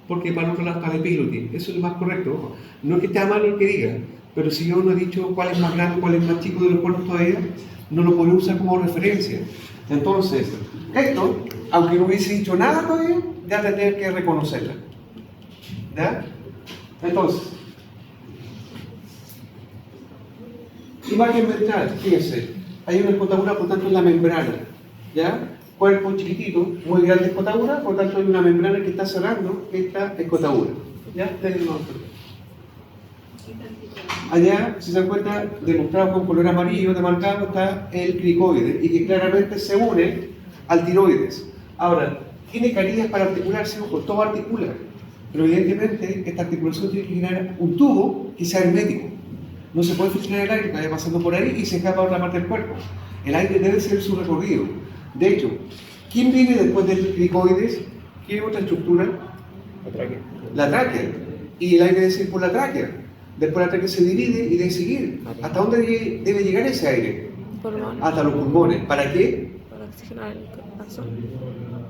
Speaker 1: porque para el otro lado está la epílogi, eso es lo más correcto, ojo. No es que esté mal lo que diga, pero si yo no he dicho cuál es más grande, cuál es más chico de los cuernos todavía, no lo podría usar como referencia. Entonces, esto, aunque no hubiese dicho nada todavía, ya tendría que reconocerla. ¿Ya? Entonces, imagen ventral, fíjense, hay una escotadura, por tanto es la membrana, ¿ya? Cuerpo chiquitito, muy grande escotadura, por tanto hay una membrana que está cerrando esta escotadura, ¿ya? Allá, si se dan cuenta, demostrado con color amarillo, demarcado, está el cricoide, y que claramente se une al tiroides. Ahora, tiene carillas para articularse, ojo, todo articula. Pero evidentemente esta articulación tiene que generar un tubo que sea hermético. No se puede filtrar el aire que vaya pasando por ahí y se escapa a otra parte del cuerpo. El aire debe ser su recorrido. De hecho, ¿quién viene después del cricoides? ¿Qué otra estructura?
Speaker 3: La tráquea.
Speaker 1: La tráquea. Y el aire debe ser por la tráquea. Después la tráquea se divide y debe seguir. ¿Hasta dónde debe llegar ese aire?
Speaker 4: Pulmón.
Speaker 1: Hasta los pulmones. ¿Para qué?
Speaker 4: Para oxigenar el corazón.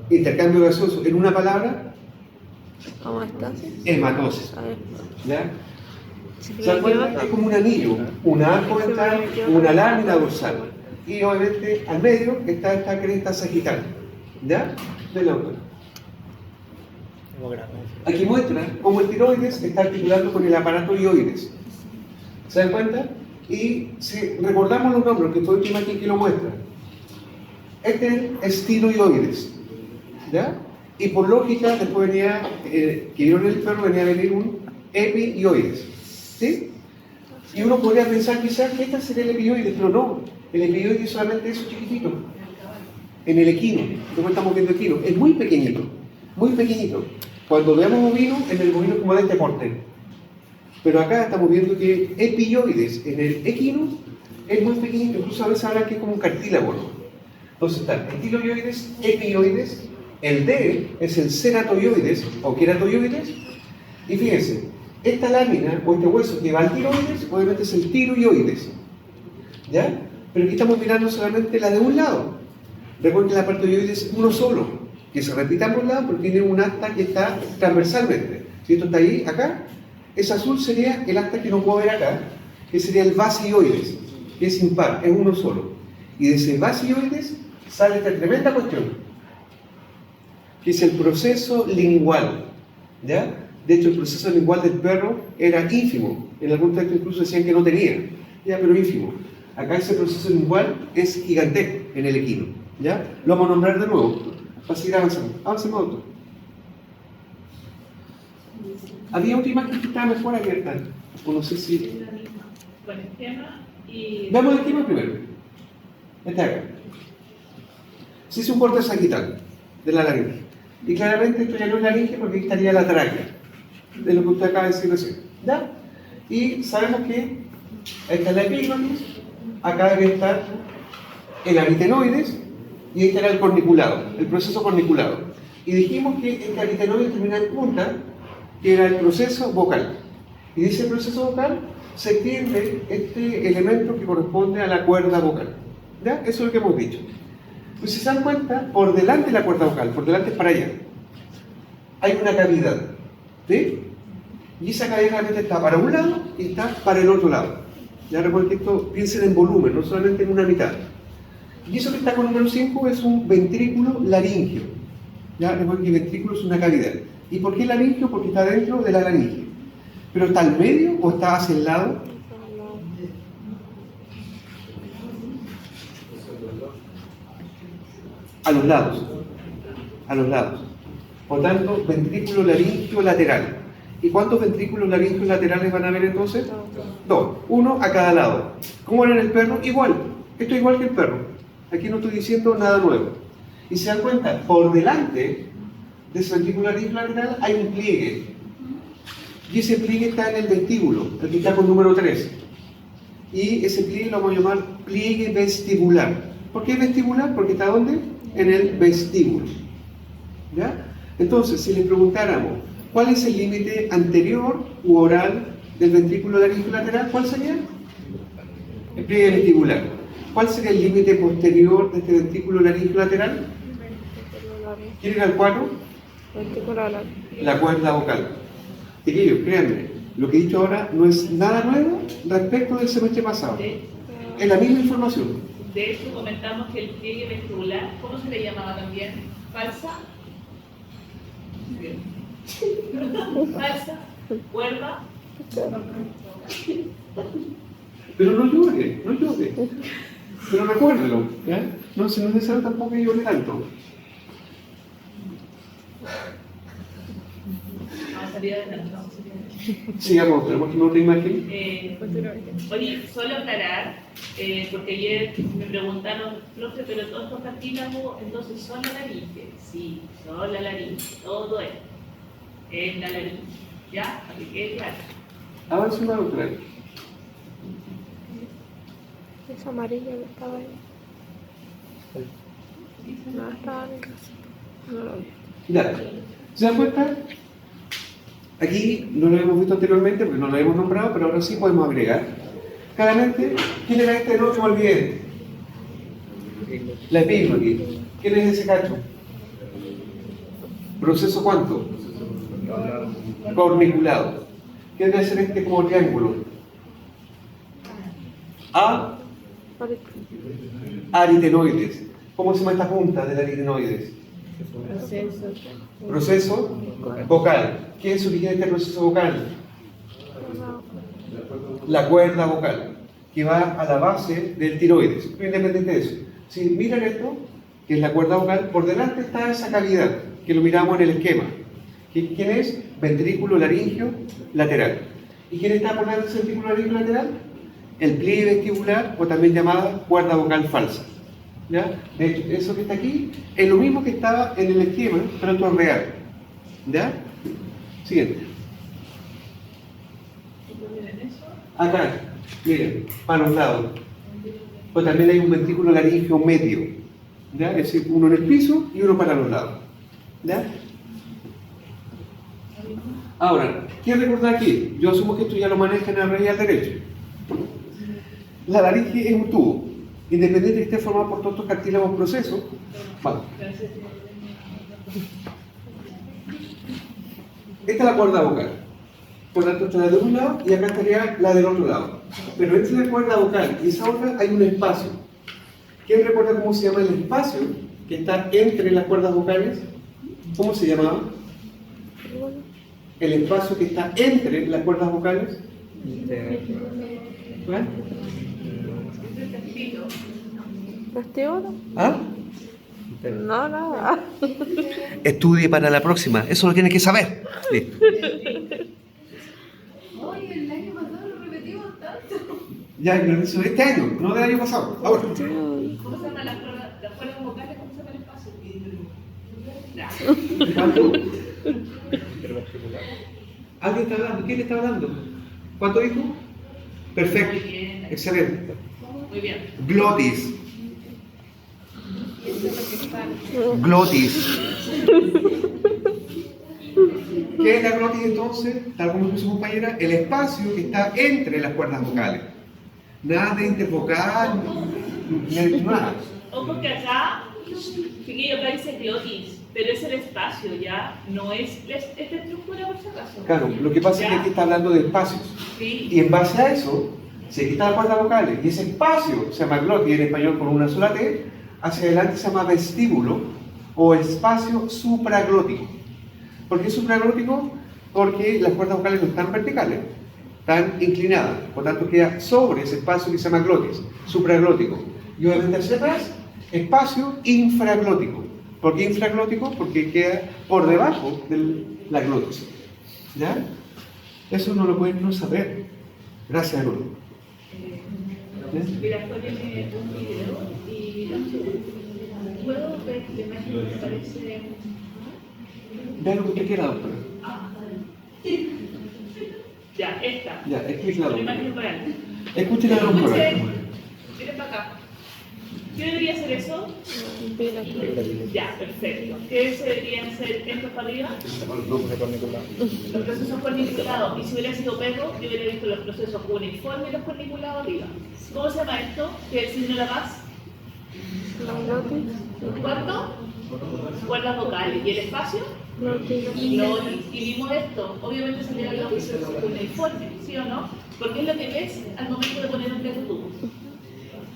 Speaker 1: Intercambio gaseoso. En una palabra,
Speaker 4: Homeostasis.
Speaker 1: hematosis.
Speaker 4: A ver.
Speaker 1: ¿Ya?
Speaker 4: Si
Speaker 1: ¿Se dan cuenta? Es como un anillo, una arco ventral, una lámina dorsal. Y obviamente al medio está esta cresta sagital. ¿Ya? De la otra. Aquí muestra cómo el tiroides está articulando con el aparato ioides. ¿Se dan cuenta? Y si recordamos los nombres, que fue la imagen que lo muestra. Este es tiroides. ¿Ya? Y por lógica, después venía, que vieron el perro, venía a venir un epioides. ¿Sí? Y uno podría pensar quizás que esta sería el epioides, pero no. El epioides solamente es chiquitito. En el equino, como estamos viendo equino, es muy pequeñito, muy pequeñito. Cuando veamos bovino, en el bovino es como de este porte. Pero acá estamos viendo que epioides en el equino es muy pequeñito, incluso a veces habla que es como un cartílago, ¿no? Entonces están etiloioides, epioides, el D es el ceratoioides o queratoioides, y fíjense, esta lámina o este hueso que va al tiroides, obviamente es el tiroioides, ¿ya? Pero aquí estamos mirando solamente la de un lado. Recuerden que la parte ioides es uno solo, que se repita por lado porque tiene un asta que está transversalmente. Si esto está ahí, acá, ese azul sería el asta que no puedo ver acá, que sería el basioides, que es impar, es uno solo. Y de ese basioides sale esta tremenda cuestión, que es el proceso lingual, ¿ya? De hecho, el proceso lingual del perro era ínfimo. En algún texto incluso decían que no tenía, ya, pero ínfimo. Acá ese proceso lingual es gigantesco en el equino, ¿ya? Lo vamos a nombrar de nuevo, para seguir avanzando. Avancemos, doctor. Había otra imagen que estaba mejor abierta, o no sé si...
Speaker 2: Es la misma, con esquema y...
Speaker 1: Veamos el esquema primero. Este acá. Se hizo un corte sagital de la laringe. Y claramente esto ya no es laringe porque aquí estaría la tráquea, de lo que usted acaba de decir recién. ¿Ya? Y sabemos que esta es la epiglotis, acá debe estar el aritenoides y este era el corniculado, el proceso corniculado. Y dijimos que este aritenoides termina en punta, que era el proceso vocal. Y de ese proceso vocal se extiende este elemento que corresponde a la cuerda vocal. ¿Ya? Eso es lo que hemos dicho. Pues si se dan cuenta, por delante de la cuerda vocal, por delante es para allá, hay una cavidad. ¿Sí? Y esa cavidad realmente está para un lado y está para el otro lado. Ya recuerden que esto piensen en volumen, no solamente en una mitad. Y eso que está con número 5 es un ventrículo laringio. Ya recuerden que el ventrículo es una cavidad. ¿Y por qué laringio? Porque está dentro de la laringe. ¿Pero está al medio o está hacia el lado? A los lados. A los lados. Por tanto, ventrículo laringio lateral. ¿Y cuántos ventrículos laringios laterales van a haber entonces? Dos. Uno a cada lado. ¿Cómo era en el perro? Igual. Esto es igual que el perro. Aquí no estoy diciendo nada nuevo. Y se dan cuenta, por delante de ese ventrículo laringio lateral hay un pliegue. Y ese pliegue está en el vestíbulo, el que está con número 3. Y ese pliegue lo vamos a llamar pliegue vestibular. ¿Por qué vestibular? Porque está ¿dónde? En el vestíbulo. ¿Ya? Entonces, si les preguntáramos, ¿cuál es el límite anterior u oral del ventrículo laringio lateral? ¿Cuál sería? El pliegue vestibular. ¿Cuál sería el límite posterior de este ventrículo laringio lateral? ¿Quién era el 4? La cuerda vocal. Chiquillos, créanme, lo que he dicho ahora no es nada nuevo respecto del semestre pasado. Es la misma información.
Speaker 2: De hecho, comentamos que el pliegue vestibular, ¿cómo se le llamaba también? ¿Falsa? ¿Falsa? ¿Cuerda?
Speaker 1: Pero no llore, no llore. Pero recuérdelo, ¿ya? No, si no es necesario tampoco que llore tanto.
Speaker 2: Vamos a salir adelante.
Speaker 1: Sigamos, tenemos otra imagen.
Speaker 2: Oye, solo aclarar, porque ayer me preguntaron, profe, pero todos estos cartílagos, entonces son la laringe. Sí, son la laringe, todo esto es la laringe. ¿Ya? Para que quede claro.
Speaker 1: Avanza una otra.
Speaker 4: Es amarillo que estaba ahí. No, estaba en casa. No lo vi.
Speaker 1: Ya, ¿se dan cuenta? Aquí no lo hemos visto anteriormente porque no lo hemos nombrado, pero ahora sí podemos agregar. Claramente, ¿quién era este? No se me olvide. La epiglotis. ¿Quién es ese cacho? ¿Proceso cuánto? Corniculado. ¿Qué debe ser este como triángulo? A. Aritenoides. ¿Cómo se llama esta punta del aritenoides? Proceso vocal. ¿Qué es origen de este proceso vocal? La cuerda vocal, que va a la base del tiroides. Independiente de eso. Si miran esto, que es la cuerda vocal, por delante está esa cavidad, que lo miramos en el esquema. ¿Quién es? Ventrículo laringio lateral. ¿Y quién está por delante de ese ventrículo laringio lateral? El pliegue vestibular, o también llamada cuerda vocal falsa. ¿Ya? De hecho, eso que está aquí es lo mismo que estaba en el esquema, pero esto es real. ¿Ya? Siguiente. Acá, miren, para los lados. Pues también hay un ventrículo laringio medio. ¿Ya? Es decir, uno en el piso y uno para los lados. ¿Ya? Ahora, ¿qué recordar aquí? Yo asumo que esto ya lo manejan al revés y al derecho. La laringe es un tubo. Independiente de que esté formado por todos estos cartílagos procesos, vamos. Esta es la cuerda vocal. Por tanto, esta es la de un lado y acá estaría la del otro lado. Pero entre la cuerda vocal y esa otra hay un espacio. ¿Quién recuerda cómo se llama el espacio que está entre las cuerdas vocales? ¿Cómo se llamaba? El espacio que está entre las cuerdas vocales. ¿Cuál?
Speaker 4: ¿Vestíbulo?
Speaker 1: ¿Ah?
Speaker 4: No, nada.
Speaker 1: Estudie para la próxima, eso lo tiene que saber. Listo.
Speaker 5: Oye, el año pasado lo repetimos tanto.
Speaker 1: Ya, lo hizo este año, no del año pasado. Ahora.
Speaker 2: ¿Cómo se llaman las cuerdas vocales? ¿Cómo se llama el espacio? Ya.
Speaker 1: ¿Cuánto? ¿Alguien está hablando? ¿Quién está hablando? ¿Cuánto dijo? Perfecto.
Speaker 2: Muy bien.
Speaker 1: Excelente.
Speaker 2: Muy bien.
Speaker 1: Glotis. Glotis. ¿Qué es la glotis entonces? Tal como dijo su compañera, el espacio que está entre las cuerdas vocales. Nada de intervocal, nada.
Speaker 2: Ojo que acá, chiquillo, acá dice glotis, pero es el espacio, ya, no es esta estructura por si acaso.
Speaker 1: Claro, lo que pasa es que aquí está hablando de espacios.
Speaker 2: Sí.
Speaker 1: Y en base a eso, se quitan las cuerdas vocales y ese espacio se llama glotis en español con una sola T, hacia adelante se llama vestíbulo o espacio supraglótico. ¿Por qué supraglótico? Porque las cuerdas vocales no están verticales, están inclinadas, por tanto queda sobre ese espacio que se llama glotis, supraglótico. Y obviamente hacia atrás, espacio infraglótico. ¿Por qué infraglótico? Porque queda por debajo de la glotis. ¿Ya? Eso no lo pueden no saber. Gracias, Bruno.
Speaker 2: Mira, poneme un video y puedo ver la imagen que parece.
Speaker 1: Vean lo que usted quiera, doctora.
Speaker 2: Ya, esta.
Speaker 1: Ya, explíquela,
Speaker 2: La
Speaker 1: doctora.
Speaker 2: imagen real.
Speaker 1: Escuchen a la doctora.
Speaker 2: Escuchen. Miren para acá. ¿Qué debería ser eso? Ya, perfecto. ¿Qué deberían ser estos para arriba? Los procesos corniculados. Y si hubiera sido perro, yo hubiera visto los procesos uniformes y los corniculados arriba. ¿Cómo se llama esto? ¿Qué es el signo de la paz? ¿Cuánto? Cuerdas vocales. ¿Y el espacio? Glotis. Y vimos esto. Obviamente salieron los procesos uniformes, ¿sí o no? Porque es lo que ves al momento de poner un plato tubo.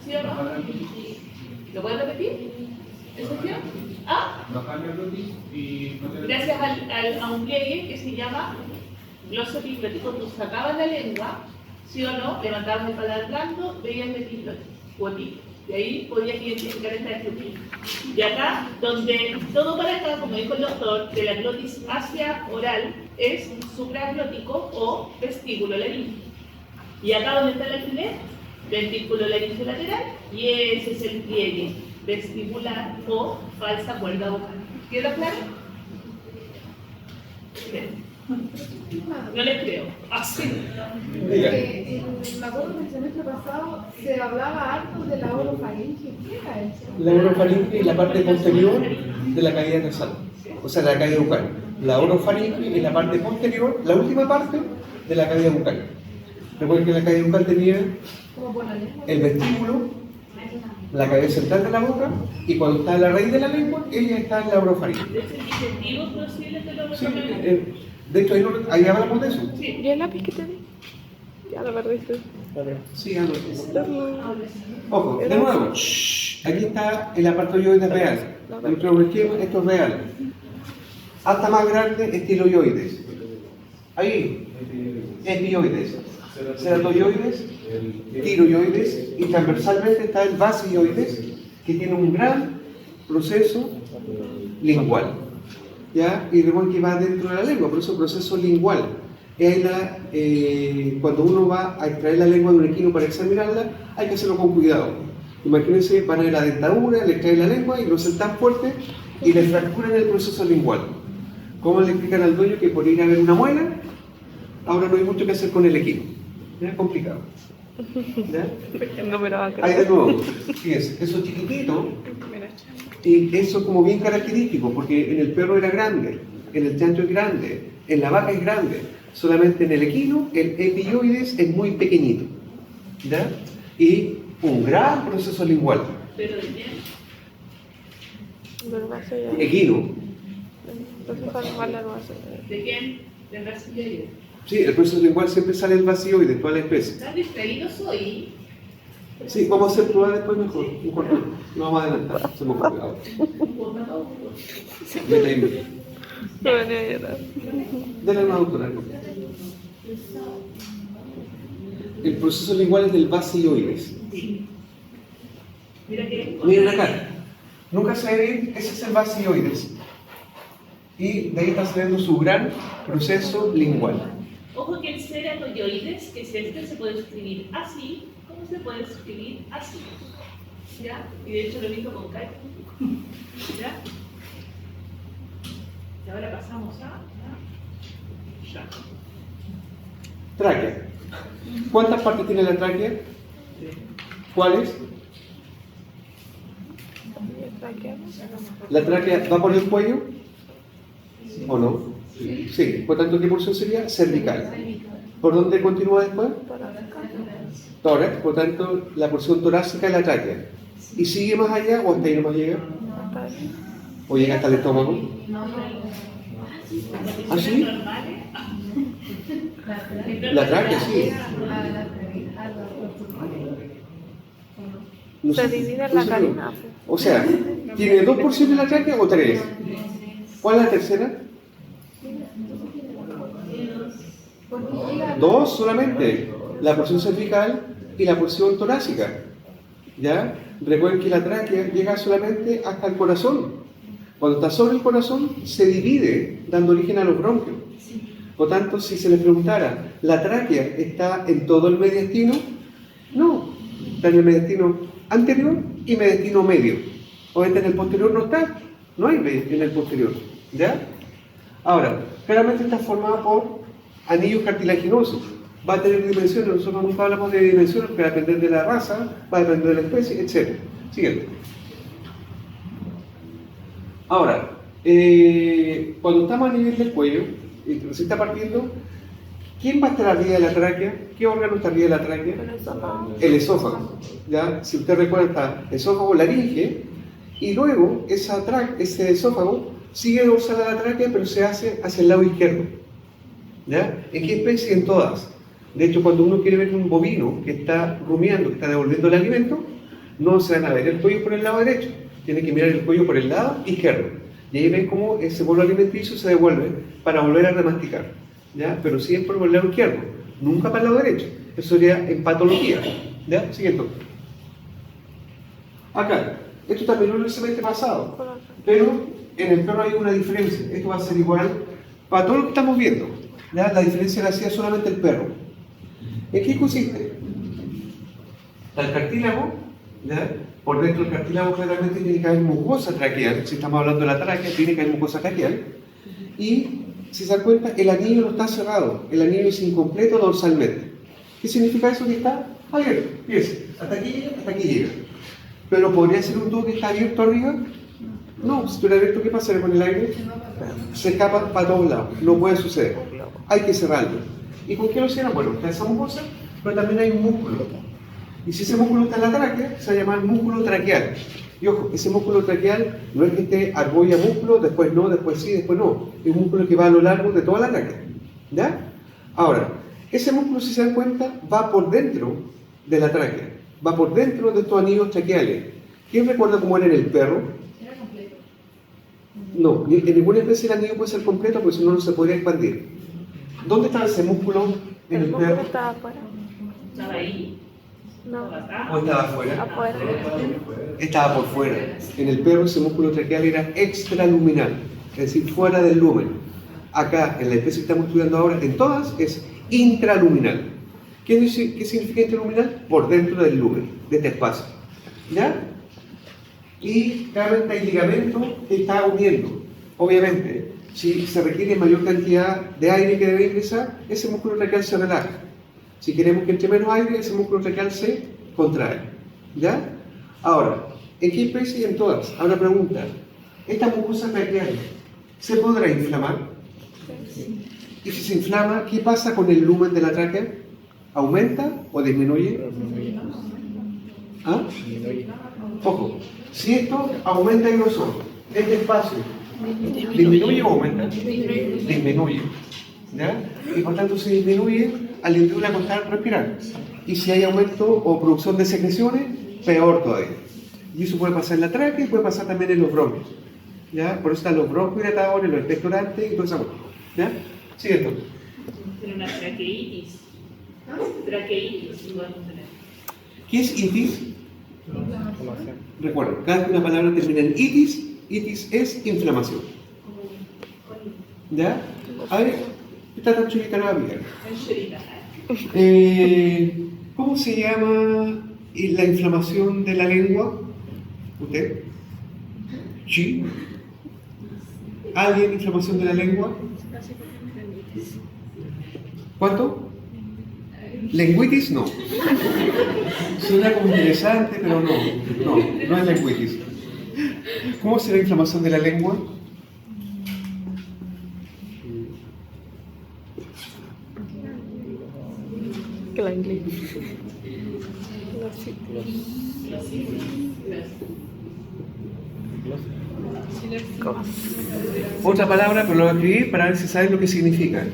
Speaker 2: ¿Sí o no? ¿Lo puedes repetir? ¿Eso es cierto? Ah,
Speaker 6: Bajar la glotis y
Speaker 2: gracias a un pliegue que se llama glosotis glotis. Cuando sacabas la lengua, ¿sí o no? Levantabas el paladar blando, veías el glotis. Y ahí podías identificar esta estructura. Y acá, donde todo para acá, como dijo el doctor, de la glotis hacia oral, es supraglótico o vestíbulo laríngeo. Y acá donde está el alfiler, ventículo laríngeo lateral, y ese es el pliegue vestibular o falsa cuerda vocal. ¿Queda claro? No les creo. Así.
Speaker 5: Me acuerdo que el semestre pasado se hablaba harto de la orofaringe. ¿Qué era eso?
Speaker 1: La orofaringe es la parte posterior de la cavidad nasal, o sea, de la cavidad bucal. La orofaringe es la parte posterior, la última parte de la cavidad bucal. Recuerden que la cavidad bucal tenía
Speaker 5: Como por la lengua.
Speaker 1: el vestíbulo, la cavidad central de la boca, y cuando está en la raíz de la lengua, ella está en la orofaringe.
Speaker 2: ¿Es el distintivo posible de los
Speaker 1: Sí,
Speaker 2: orofaringe?
Speaker 1: de hecho, ahí hablamos de eso.
Speaker 2: Sí.
Speaker 4: ¿Y el lápiz que te di? Ya lo perdiste.
Speaker 1: Sí, ojo, de nuevo, aquí está el apartoioide real. Dentro del esquema, esto es real. Hasta más grande, estiloioides. Ahí, epioides, ceratoioides, tiroioides, y transversalmente está el basioides, que tiene un gran proceso lingual. ¿Ya? Y recuerden que va dentro de la lengua, por eso proceso lingual. Cuando uno va a extraer la lengua de un equino para examinarla, hay que hacerlo con cuidado. Imagínense, van a ir a la dentadura, le extraen la lengua y lo hacen tan fuerte y le fracturan el proceso lingual. ¿Cómo le explican al dueño que por ir a ver una muela, ahora no hay mucho que hacer con el equino? Es complicado. ¿Ya?
Speaker 4: No me lo va a
Speaker 1: Ahí
Speaker 4: creer.
Speaker 1: de nuevo, fíjense, eso chiquitito, y eso como bien característico, porque en el perro era grande, en el chancho es grande, en la vaca es grande, solamente en el equino el epioides es muy pequeñito, ¿ya? Y un gran proceso lingual.
Speaker 2: ¿Pero de quién?
Speaker 4: Del vaso ya.
Speaker 1: Equino,
Speaker 4: Entonces, ¿cuál la nueva serie?
Speaker 2: ¿De quién? Del brasileño.
Speaker 1: Sí, el proceso lingual siempre sale el vacío y de toda la especie.
Speaker 2: ¿Tan distraídos hoy?
Speaker 1: Sí, vamos a hacer pruebas después mejor. Un cuarto. No vamos a adelantar. Se me ocurre ahora. Vete ahí.
Speaker 4: No venía a llorar.
Speaker 1: Dale una doctora. El proceso lingual es del vacioides.
Speaker 2: Sí. Mira que.
Speaker 1: Miren acá. Nunca se ve bien, ese es el vacioides. Y de ahí está saliendo su gran proceso lingual.
Speaker 2: Ojo que el ceratoioides, que es este, se puede escribir así, como se puede escribir así. ¿Ya? Y de hecho lo he visto con Kai. ¿Ya? Y ahora pasamos a. Ya.
Speaker 1: Tráquea. ¿Cuántas partes tiene la tráquea? ¿Cuáles? ¿La tráquea va por el cuello? ¿O no? Sí. Por tanto, ¿qué porción sería? Cervical. ¿Por dónde continúa después? Tórax. Por tanto, la porción torácica es la tráquea. ¿Y sigue más allá o hasta ahí nomás llega? ¿O llega hasta el estómago? ¿Ah, sí? La tráquea, sí. No
Speaker 4: Se
Speaker 1: sé,
Speaker 4: divide en
Speaker 1: no
Speaker 4: la
Speaker 1: sé,
Speaker 4: carina.
Speaker 1: o sea, ¿tiene 2 porciones la tráquea o 3? ¿Cuál es la tercera? 2 solamente. La porción cervical y la porción torácica. ¿Ya? Recuerden que la tráquea llega solamente hasta el corazón. Cuando está sobre el corazón, se divide, dando origen a los bronquios. Por tanto, si se les preguntara, ¿la tráquea está en todo el mediastino? No, está en el mediastino anterior y mediastino medio. Obviamente en el posterior no está, no hay en el posterior. ¿Ya? Ahora, claramente está formada por anillos cartilaginosos. Va a tener dimensiones, nosotros nunca hablamos de dimensiones, que va a depender de la raza, va a depender de la especie, etc. Siguiente. Ahora, cuando estamos a nivel del cuello, y se está partiendo, ¿quién va a estar arriba de la tráquea? ¿Qué órgano está arriba de la tráquea? El esófago. ¿Ya? Si usted recuerda, está esófago laringe, y luego ese esófago sigue dorsal a la tráquea, pero se hace hacia el lado izquierdo. ¿Ya? ¿En qué especie? En todas. De hecho, cuando uno quiere ver un bovino que está rumiando, que está devolviendo el alimento, no se van a ver el cuello por el lado derecho, tiene que mirar el cuello por el lado izquierdo. Y ahí ven cómo ese bolo alimenticio se devuelve para volver a remasticar. ¿Ya? Pero siempre por el lado izquierdo, nunca para el lado derecho. Eso sería en patología. ¿Ya? Siguiente. Acá, esto también lo hice el semestre pasado, pero en el perro hay una diferencia. Esto va a ser igual para todo lo que estamos viendo. ¿Ya? La diferencia la hacía solamente el perro. ¿En qué consiste? Está el cartílago, ¿ya? Por dentro del cartílago claramente tiene que haber mucosa traqueal. Si estamos hablando de la tráquea, tiene que haber mucosa traqueal. Y si se dan cuenta, el anillo no está cerrado, el anillo es incompleto dorsalmente. ¿Qué significa eso? Que está abierto. Fíjense, hasta aquí llega. Pero ¿podría ser un tubo que está abierto arriba? No, si estuviera abierto, ¿qué pasaría con el aire? Se escapa para todos lados, no puede suceder. Hay que cerrarlo. ¿Y con qué lo cierran? Bueno, está esa mucosa, pero también hay un músculo. Y si ese músculo está en la tráquea, se va a llamar músculo traqueal. Y ojo, ese músculo traqueal no es que esté argolla músculo, después no, después sí, después no. Es un músculo que va a lo largo de toda la tráquea. ¿Ya? Ahora, ese músculo, si se dan cuenta, va por dentro de la tráquea. Va por dentro de estos anillos traqueales. ¿Quién recuerda cómo era en el perro?
Speaker 5: ¿Era completo?
Speaker 1: No, en ninguna especie el anillo puede ser completo porque si no, no se podría expandir. ¿Dónde estaba ese músculo en el
Speaker 4: músculo
Speaker 1: perro?
Speaker 4: estaba afuera.
Speaker 2: ¿Estaba ahí?
Speaker 4: No,
Speaker 2: ¿Estaba acá?
Speaker 1: ¿O estaba afuera?
Speaker 4: afuera.
Speaker 1: Estaba por fuera. En el perro ese músculo traqueal era extraluminal, es decir, fuera del lumen. Acá, en la especie que estamos estudiando ahora, en todas, es intraluminal. ¿Qué significa intraluminal? Por dentro del lumen, de este espacio. ¿Ya? Y claramente hay ligamento que está uniendo. Obviamente, si se requiere mayor cantidad de aire que debe ingresar, ese músculo traqueal se relaja. Si queremos que entre menos aire, ese músculo traqueal se contrae. ¿Ya? Ahora, ¿en qué especie? En todas. Ahora pregunta, ¿esta mucosa traqueal se podrá inflamar? Y si se inflama, ¿qué pasa con el lumen de la tráquea? ¿Aumenta o disminuye? ¿Ah? Ojo, si esto aumenta el grosor, este espacio ¿Disminuye o aumenta? Disminuye. ¿Ya? Y por tanto se disminuye al individuo le costar respirar. Y si hay aumento o producción de secreciones, peor todavía. Y eso puede pasar en la tráquea y puede pasar también en los bronquios. ¿Ya? Por eso están los broncohilatadores, los expectorantes y todo eso. ¿Ya? Sigue esto.
Speaker 2: Tiene una traqueitis. Traqueitis, podemos tener.
Speaker 1: ¿Qué es itis? Recuerden, cada vez que una palabra termina en itis, itis es inflamación. ¿Ya? A ver, esta tan chulita la vida. ¿Cómo se llama la inflamación de la lengua? ¿Usted? ¿Sí? ¿Alguien inflamación de la lengua? ¿Cuánto? Lengüitis no. Suena como interesante, pero no es lengüitis. ¿Cómo será la inflamación de la lengua?
Speaker 4: Que la inglés.
Speaker 1: Otra palabra, pero lo voy a escribir para ver si saben lo que significa.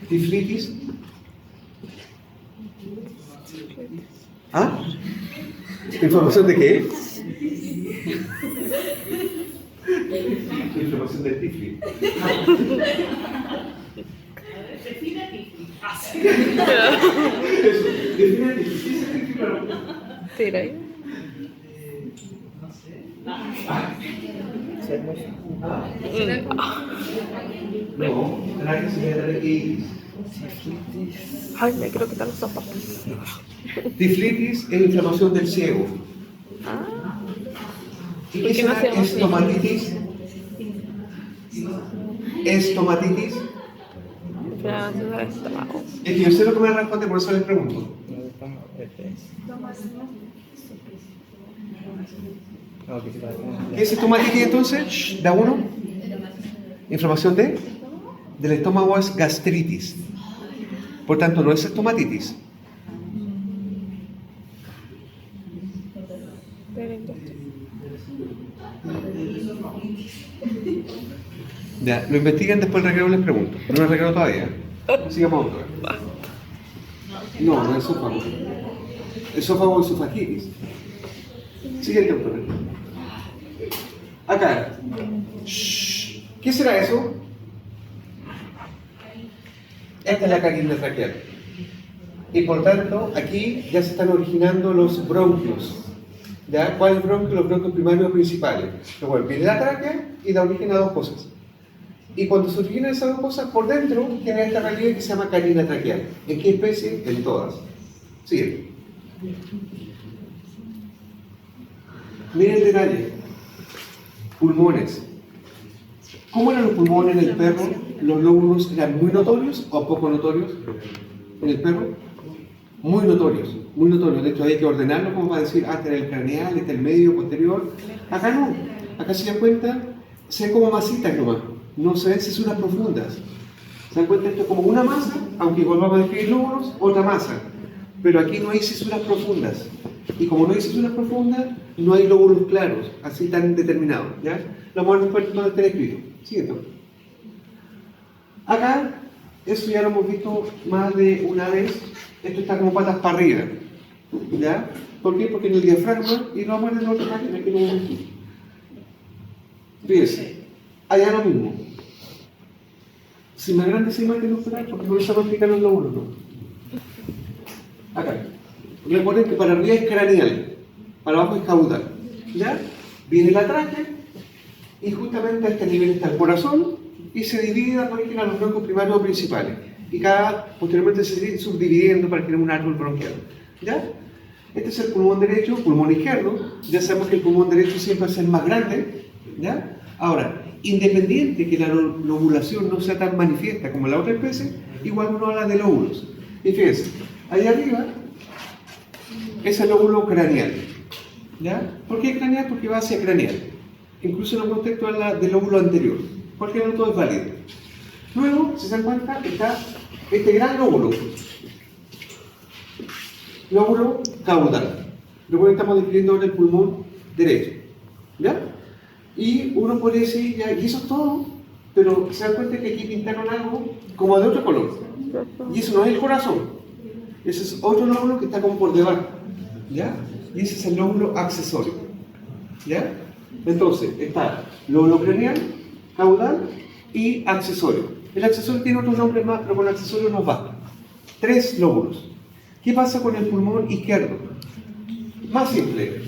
Speaker 1: Tiflitis. ¿Ah? ¿Información de qué? Información del tiflis.
Speaker 2: Define tiflis.
Speaker 1: Eso, define el tiflis. ¿Qué es el tiflis?
Speaker 4: Tira ahí.
Speaker 1: No, trae se le da itis.
Speaker 4: Ay, me quiero quitar los zapatos.
Speaker 1: Tiflitis es inflamación del ciego.
Speaker 4: Ah,
Speaker 1: ¿Y
Speaker 4: ¿por
Speaker 1: qué
Speaker 4: qué no
Speaker 1: será
Speaker 4: hacemos
Speaker 1: estomatitis? Estomatitis.
Speaker 4: inflamación del estómago.
Speaker 1: Es que yo sé lo que me responde, por eso les pregunto. ¿Qué es estomatitis entonces? Shh, da uno. Inflamación del estómago es gastritis. Por tanto, no es estomatitis. Ya, lo investigan después del recreo, les pregunto. No es recreo todavía. Sigamos otra. No es esófago. Esófago es esofagitis. Siguiente, doctor. Acá. Shh. ¿Qué será eso? Esta es la carina traqueal. Y por tanto, aquí ya se están originando los bronquios. ¿Ya? ¿Cuál es el bronquio? Los bronquios primarios principales. Pero bueno, viene la tráquea y da origen a dos cosas. Y cuando se originan esas dos cosas, por dentro tiene esta realidad que se llama carina traqueal. ¿En qué especie? En todas. Sigue. Miren el detalle. Pulmones. ¿Cómo eran los pulmones en el perro? ¿Los lóbulos eran muy notorios o poco notorios en el perro? Muy notorios, muy notorios. De hecho, hay que ordenarlo como para decir, este es el craneal, este es el medio, posterior. Acá no. Acá se dan cuenta, se ven como masitas nomás. No se ven cisuras profundas. Se dan cuenta, esto es como una masa, aunque igual vamos a describir lóbulos, otra masa. Pero aquí no hay cisuras profundas. Y como no hay cisuras profundas, no hay lóbulos claros, así tan determinados. ¿Ya? Lo vamos a ver después donde esté escrito. Siguiente. Acá, eso ya lo hemos visto más de una vez. Esto está como patas para arriba. ¿Ya? ¿Por qué? Porque en el diafragma, y lo vamos a ver en otra máquina que no vamos a ver. Fíjense, allá lo mismo. Si más grande esa imagen no será, porque no estamos explicando los lóbulos, ¿no? Acá. Recuerden que para arriba es craneal, para abajo es caudal. ¿Ya? Viene la tráquea y justamente a este nivel está el corazón y se divide dando origen a los bronquios primarios o principales. Y posteriormente se sigue subdividiendo para crear un árbol bronquial. ¿Ya? Este es el pulmón derecho, pulmón izquierdo. Ya sabemos que el pulmón derecho siempre va a ser más grande. ¿Ya? Ahora, independiente que la lobulación no sea tan manifiesta como la otra especie, igual uno habla de lóbulos. Y fíjense, ahí arriba es el lóbulo craneal. ¿Ya? ¿Por qué craneal? Porque va hacia craneal. Incluso en algún texto habla del lóbulo anterior. Cualquier otro es válido. Luego, si se dan cuenta, está este gran lóbulo. Lóbulo caudal. Recuerden que estamos describiendo ahora el pulmón derecho. ¿Ya? Y uno puede decir, ya, y eso es todo, pero se dan cuenta que aquí pintaron algo como de otro color. Y eso no es el corazón. Ese es otro lóbulo que está como por debajo. ¿Ya? Y ese es el lóbulo accesorio. ¿Ya? Entonces, está lóbulo craneal, caudal y accesorio. El accesorio tiene otros nombres más, pero con el accesorio nos basta. 3 lóbulos. ¿Qué pasa con el pulmón izquierdo? Más simple.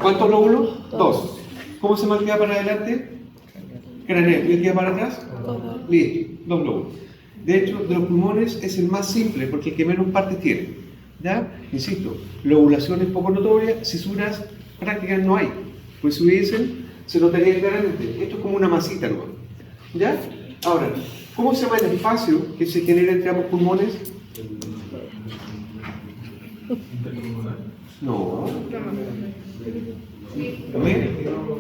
Speaker 1: ¿Cuántos lóbulos? 2. ¿Cómo se llama el que va para adelante? Craneal. ¿Y el que va para atrás? Listo, 2 lóbulos. De hecho, de los pulmones es el más simple porque el que menos partes tiene. ¿Ya? Insisto, lobulaciones poco notorias, cisuras prácticas no hay. Pues si hubiesen, se notaría claramente. Esto es como una masita, ¿no? ¿Ya? Ahora, ¿cómo se llama el espacio que se genera entre ambos pulmones? No.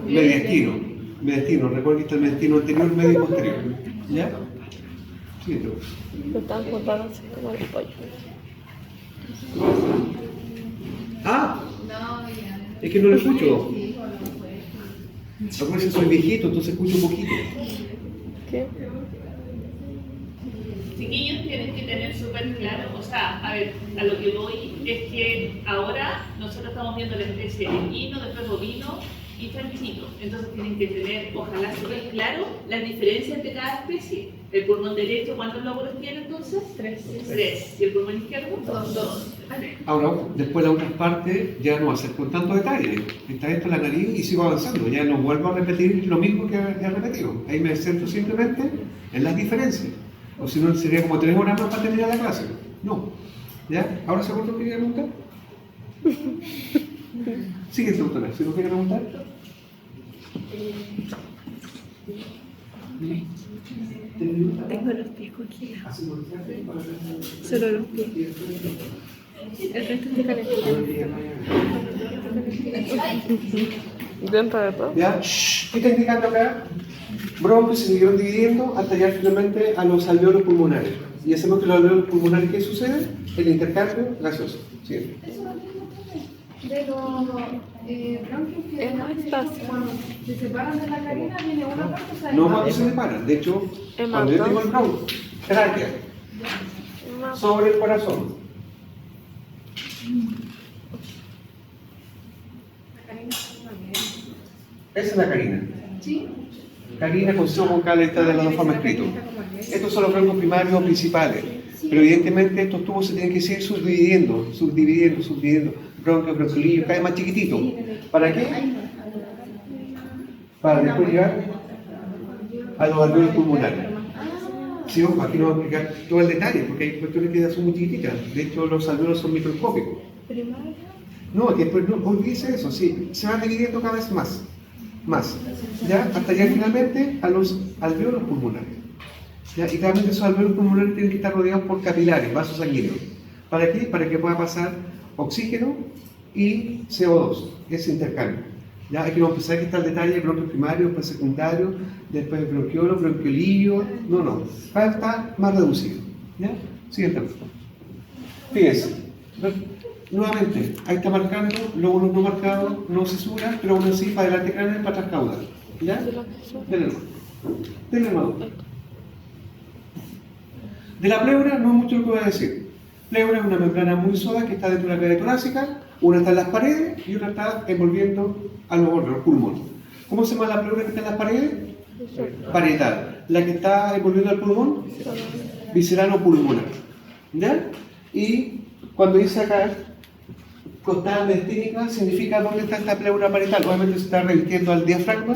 Speaker 1: Mediastino. Mediastino. Recuerden que está el mediastino anterior, medio y posterior. ¿Ya? Sí,
Speaker 4: Lo están juntando así como el pollo.
Speaker 1: Ah, es que no lo escucho. Acuérdense, soy viejito, entonces escucho un poquito.
Speaker 4: ¿Qué?
Speaker 2: Chiquillos tienen que tener súper claro, o sea, a ver, a lo que voy es que ahora nosotros estamos viendo la especie de equino, después bovino y chanchito. Entonces tienen que tener, ojalá súper claro, las diferencias de cada especie. El pulmón derecho, ¿cuántos lóbulos tiene entonces? 3. ¿Y el pulmón izquierdo? 2.
Speaker 1: Ahora, después las otras partes ya no va a ser con tanto detalle. Está esto en la nariz y sigo avanzando. Ya no vuelvo a repetir lo mismo que he repetido. Ahí me centro simplemente en las diferencias. O si no, sería como 3 horas más para terminar la clase. No. ¿Ya? ¿Ahora se acuerdan que quería preguntar? Siguiente, doctora. ¿Si no quiere preguntar?
Speaker 4: Tengo los pies coquitos. Solo los pies. El resto está calentito. Dentro de todo.
Speaker 1: ¿Ya? Shh. ¿Qué está indicando acá? Bronquios se siguieron dividiendo hasta llegar finalmente a los alveolos pulmonares. Y hacemos que los alveolos pulmonares, ¿qué sucede? El intercambio gaseoso. Siguiente.
Speaker 5: Eso no entiendo de los bronquios que
Speaker 4: Es más fácil.
Speaker 5: cuando se separan de la carina viene una parte, o sea,
Speaker 1: No cuando se separan. De hecho, cuando yo tengo el bronquio, tráquea, sobre el corazón. Esa es la carina.
Speaker 5: ¿sí?
Speaker 1: Carina con C con K de las dos formas escrito. Estos son los bronquios primarios principales. Pero evidentemente estos tubos se tienen que seguir subdividiendo. Bronquios, bronquiolillos, cada vez más chiquitito. ¿Para qué? Para después llegar a los alveolos pulmonares. Sí, ojo, aquí no voy a explicar todo el detalle, porque hay cuestiones que ya son muy chiquititas. De hecho, los alveolos son microscópicos. No, que después no olvídese eso, sí, se va dividiendo cada vez más, ya, hasta llegar finalmente a los alveolos pulmonares. ¿Ya? Y claramente esos alveolos pulmonares tienen que estar rodeados por capilares, vasos sanguíneos. ¿Para qué? Para que pueda pasar oxígeno y CO2, ese intercambio. ¿Ya? Hay que no pensar que está el detalle, bronquios primarios, después secundarios, después bronquiolos, bronquiolillos, no, cada vez está más reducido. ¿Ya? Siguiente. Fíjense. Nuevamente, ahí está marcando, lóbulos no marcados, no cesura, pero aún así para adelante cráneo y para atrás caudal. ¿Ya? Denle mano. De la pleura no es mucho lo que voy a decir. Pleura es una membrana muy suave que está dentro de la cavidad torácica, una está en las paredes y otra está envolviendo a los pulmones. ¿Cómo se llama la pleura que está en las paredes? Parietal. La que está envolviendo al pulmón, visceral o pulmonar. ¿Ya? Y cuando dice acá costal mediastínica, significa dónde está esta pleura parietal. Obviamente se está revirtiendo al diafragma,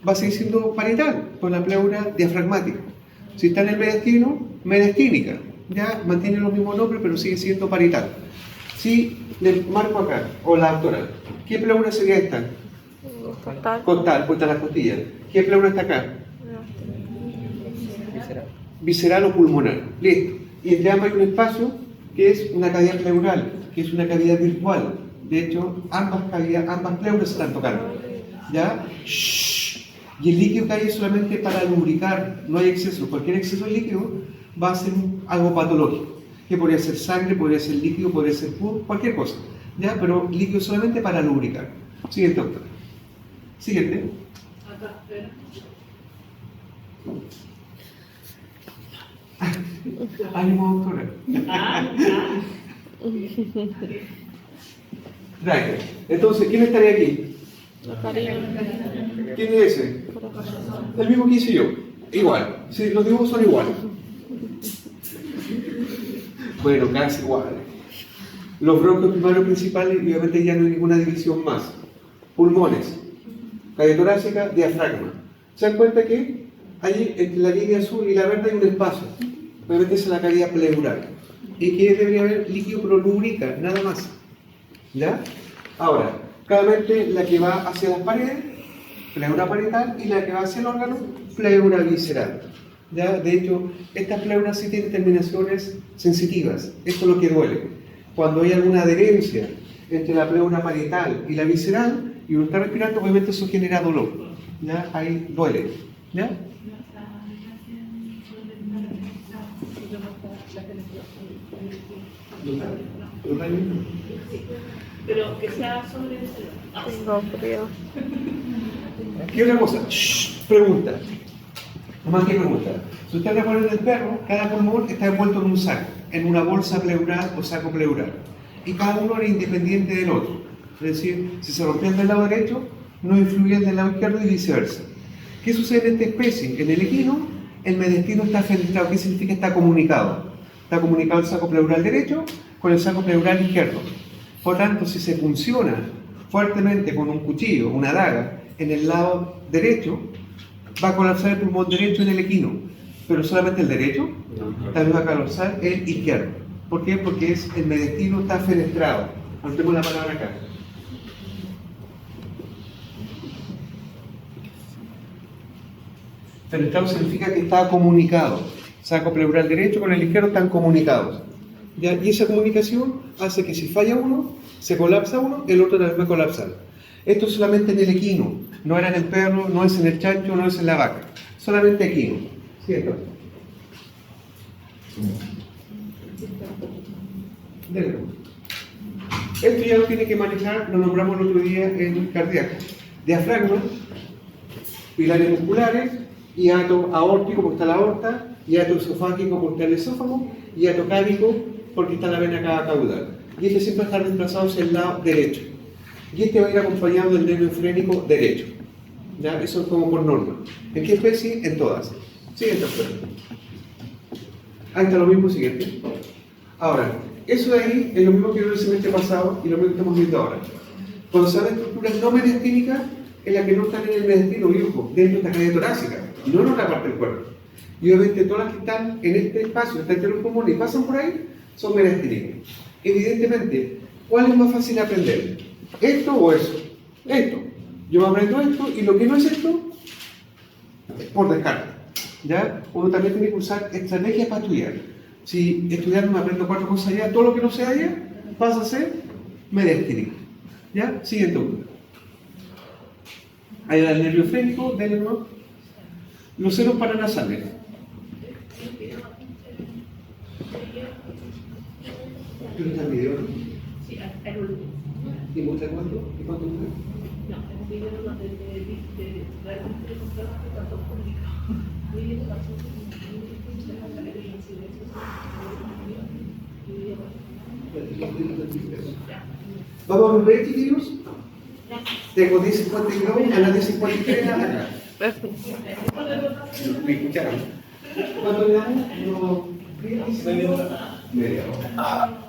Speaker 1: va a seguir siendo parietal, con la pleura diafragmática. Si está en el mediastino, mediastínica. Ya mantiene los mismos nombres, pero sigue siendo parietal. Si le marco acá, o la doctora, ¿qué pleura sería esta? Costal, puesta en las costillas. ¿Qué pleura está acá? Visceral o pulmonar. Listo. Y entre ambas hay un espacio que es una cavidad pleural, que es una cavidad virtual. De hecho, ambas pleuras se están tocando. ¿Ya? Shhh. Y el líquido que hay es solamente para lubricar, no hay exceso. Cualquier exceso de líquido va a ser algo patológico. que podría ser sangre, podría ser líquido, podría ser pus, cualquier cosa, ¿ya? Pero líquido solamente para lubricar. Siguiente, doctor. Siguiente.
Speaker 2: Acá, espera.
Speaker 1: Ánimo, doctora. Right. Entonces, ¿quién estaría aquí? ¿Quién es ese? El mismo que hice yo. Igual. Sí, los dibujos son iguales. Bueno, casi iguales. Los bronquios primarios principales, y obviamente ya no hay ninguna división más. Pulmones, cavidad torácica, diafragma. ¿Se dan cuenta que ahí entre la línea azul y la verde hay un espacio? Obviamente esa es la cavidad pleural. Y que debería haber líquido, pero lubrica, nada más. ¿Ya? Ahora, claramente la que va hacia las paredes, pleura parietal, y la que va hacia el órgano, pleura visceral. ¿Ya? De hecho, estas pleuras sí tienen terminaciones sensitivas. Esto es lo que duele. Cuando hay alguna adherencia entre la pleura parietal y la visceral, y uno está respirando, obviamente eso genera dolor. ¿Ya? Ahí duele. ¿Ya?
Speaker 2: Pero que sea sobre el cerebro.
Speaker 4: Tengo frío.
Speaker 1: ¿Qué otra cosa? Shh, pregunta. Más que pregunta. Si ustedes recuerdan el perro, cada pulmón está envuelto en un saco, en una bolsa pleural o saco pleural. Y cada uno era independiente del otro. Es decir, si se rompía el del lado derecho, no influía el del lado izquierdo y viceversa. ¿Qué sucede en esta especie? En el equino, el mediastino está fenestrado. ¿Qué significa? Está comunicado. Está comunicado el saco pleural derecho con el saco pleural izquierdo. Por tanto, si se funciona fuertemente con un cuchillo, una daga, en el lado derecho, va a colapsar el pulmón derecho en el equino. Pero solamente el derecho, también va a colapsar el izquierdo. ¿Por qué? Porque el mediastino está fenestrado. Anotemos la palabra acá. Fenestrado significa que está comunicado. Saco pleural derecho con el izquierdo están comunicados. ¿Ya? Y esa comunicación hace que si falla uno, se colapsa uno, el otro también va a colapsar. Esto es solamente en el equino, no era en el perro, no es en el chancho, no es en la vaca, solamente equino. ¿Cierto? Esto ya lo tiene que manejar, lo nombramos el otro día en cardíaco. Diafragma, pilares musculares, hiato aórtico porque está la aorta, hiato esofágico porque está el esófago, hiato cávico porque está la vena cava caudal. Y este siempre está desplazado hacia el lado derecho. Y este va a ir acompañado del nervio frénico derecho. ¿Ya? Eso es como por norma. ¿En qué especie? En todas. Siguiente, doctor. Ahí está lo mismo, siguiente. Ahora, eso de ahí es lo mismo que vimos el semestre pasado y lo mismo que estamos viendo ahora. Cuando se hablan de estructuras no mediastínicas, es la que no están en el mediastino, ojo, dentro de esta cavidad torácica, no en otra parte del cuerpo. Y obviamente todas las que están en este espacio, están entre los pulmones y pasan por ahí, son mediastínicas. Evidentemente, ¿cuál es más fácil aprender? ¿Esto o eso? Esto. Yo me aprendo esto y lo que no es esto, por descarte. ¿Ya? Uno también tiene que usar estrategias para estudiar. Si estudiando me aprendo 4 cosas allá, todo lo que no sea allá pasa a ser mediastínico. ¿Ya? Siguiente uno. Ahí da el nervio frénico, denle uno. Los senos paranasales. ¿Pero está el video?
Speaker 2: Sí, el último.
Speaker 1: ¿Y muestra cuánto? ¿Y cuánto dura?
Speaker 2: No, el video donde realmente le compraba que tanto comunicado.
Speaker 1: ¿Vamos a volver, chiquillos? Tengo 10:52, a las 10:53 acá. ¿Me escucharon? ¿Cuánto le damos? Media hora.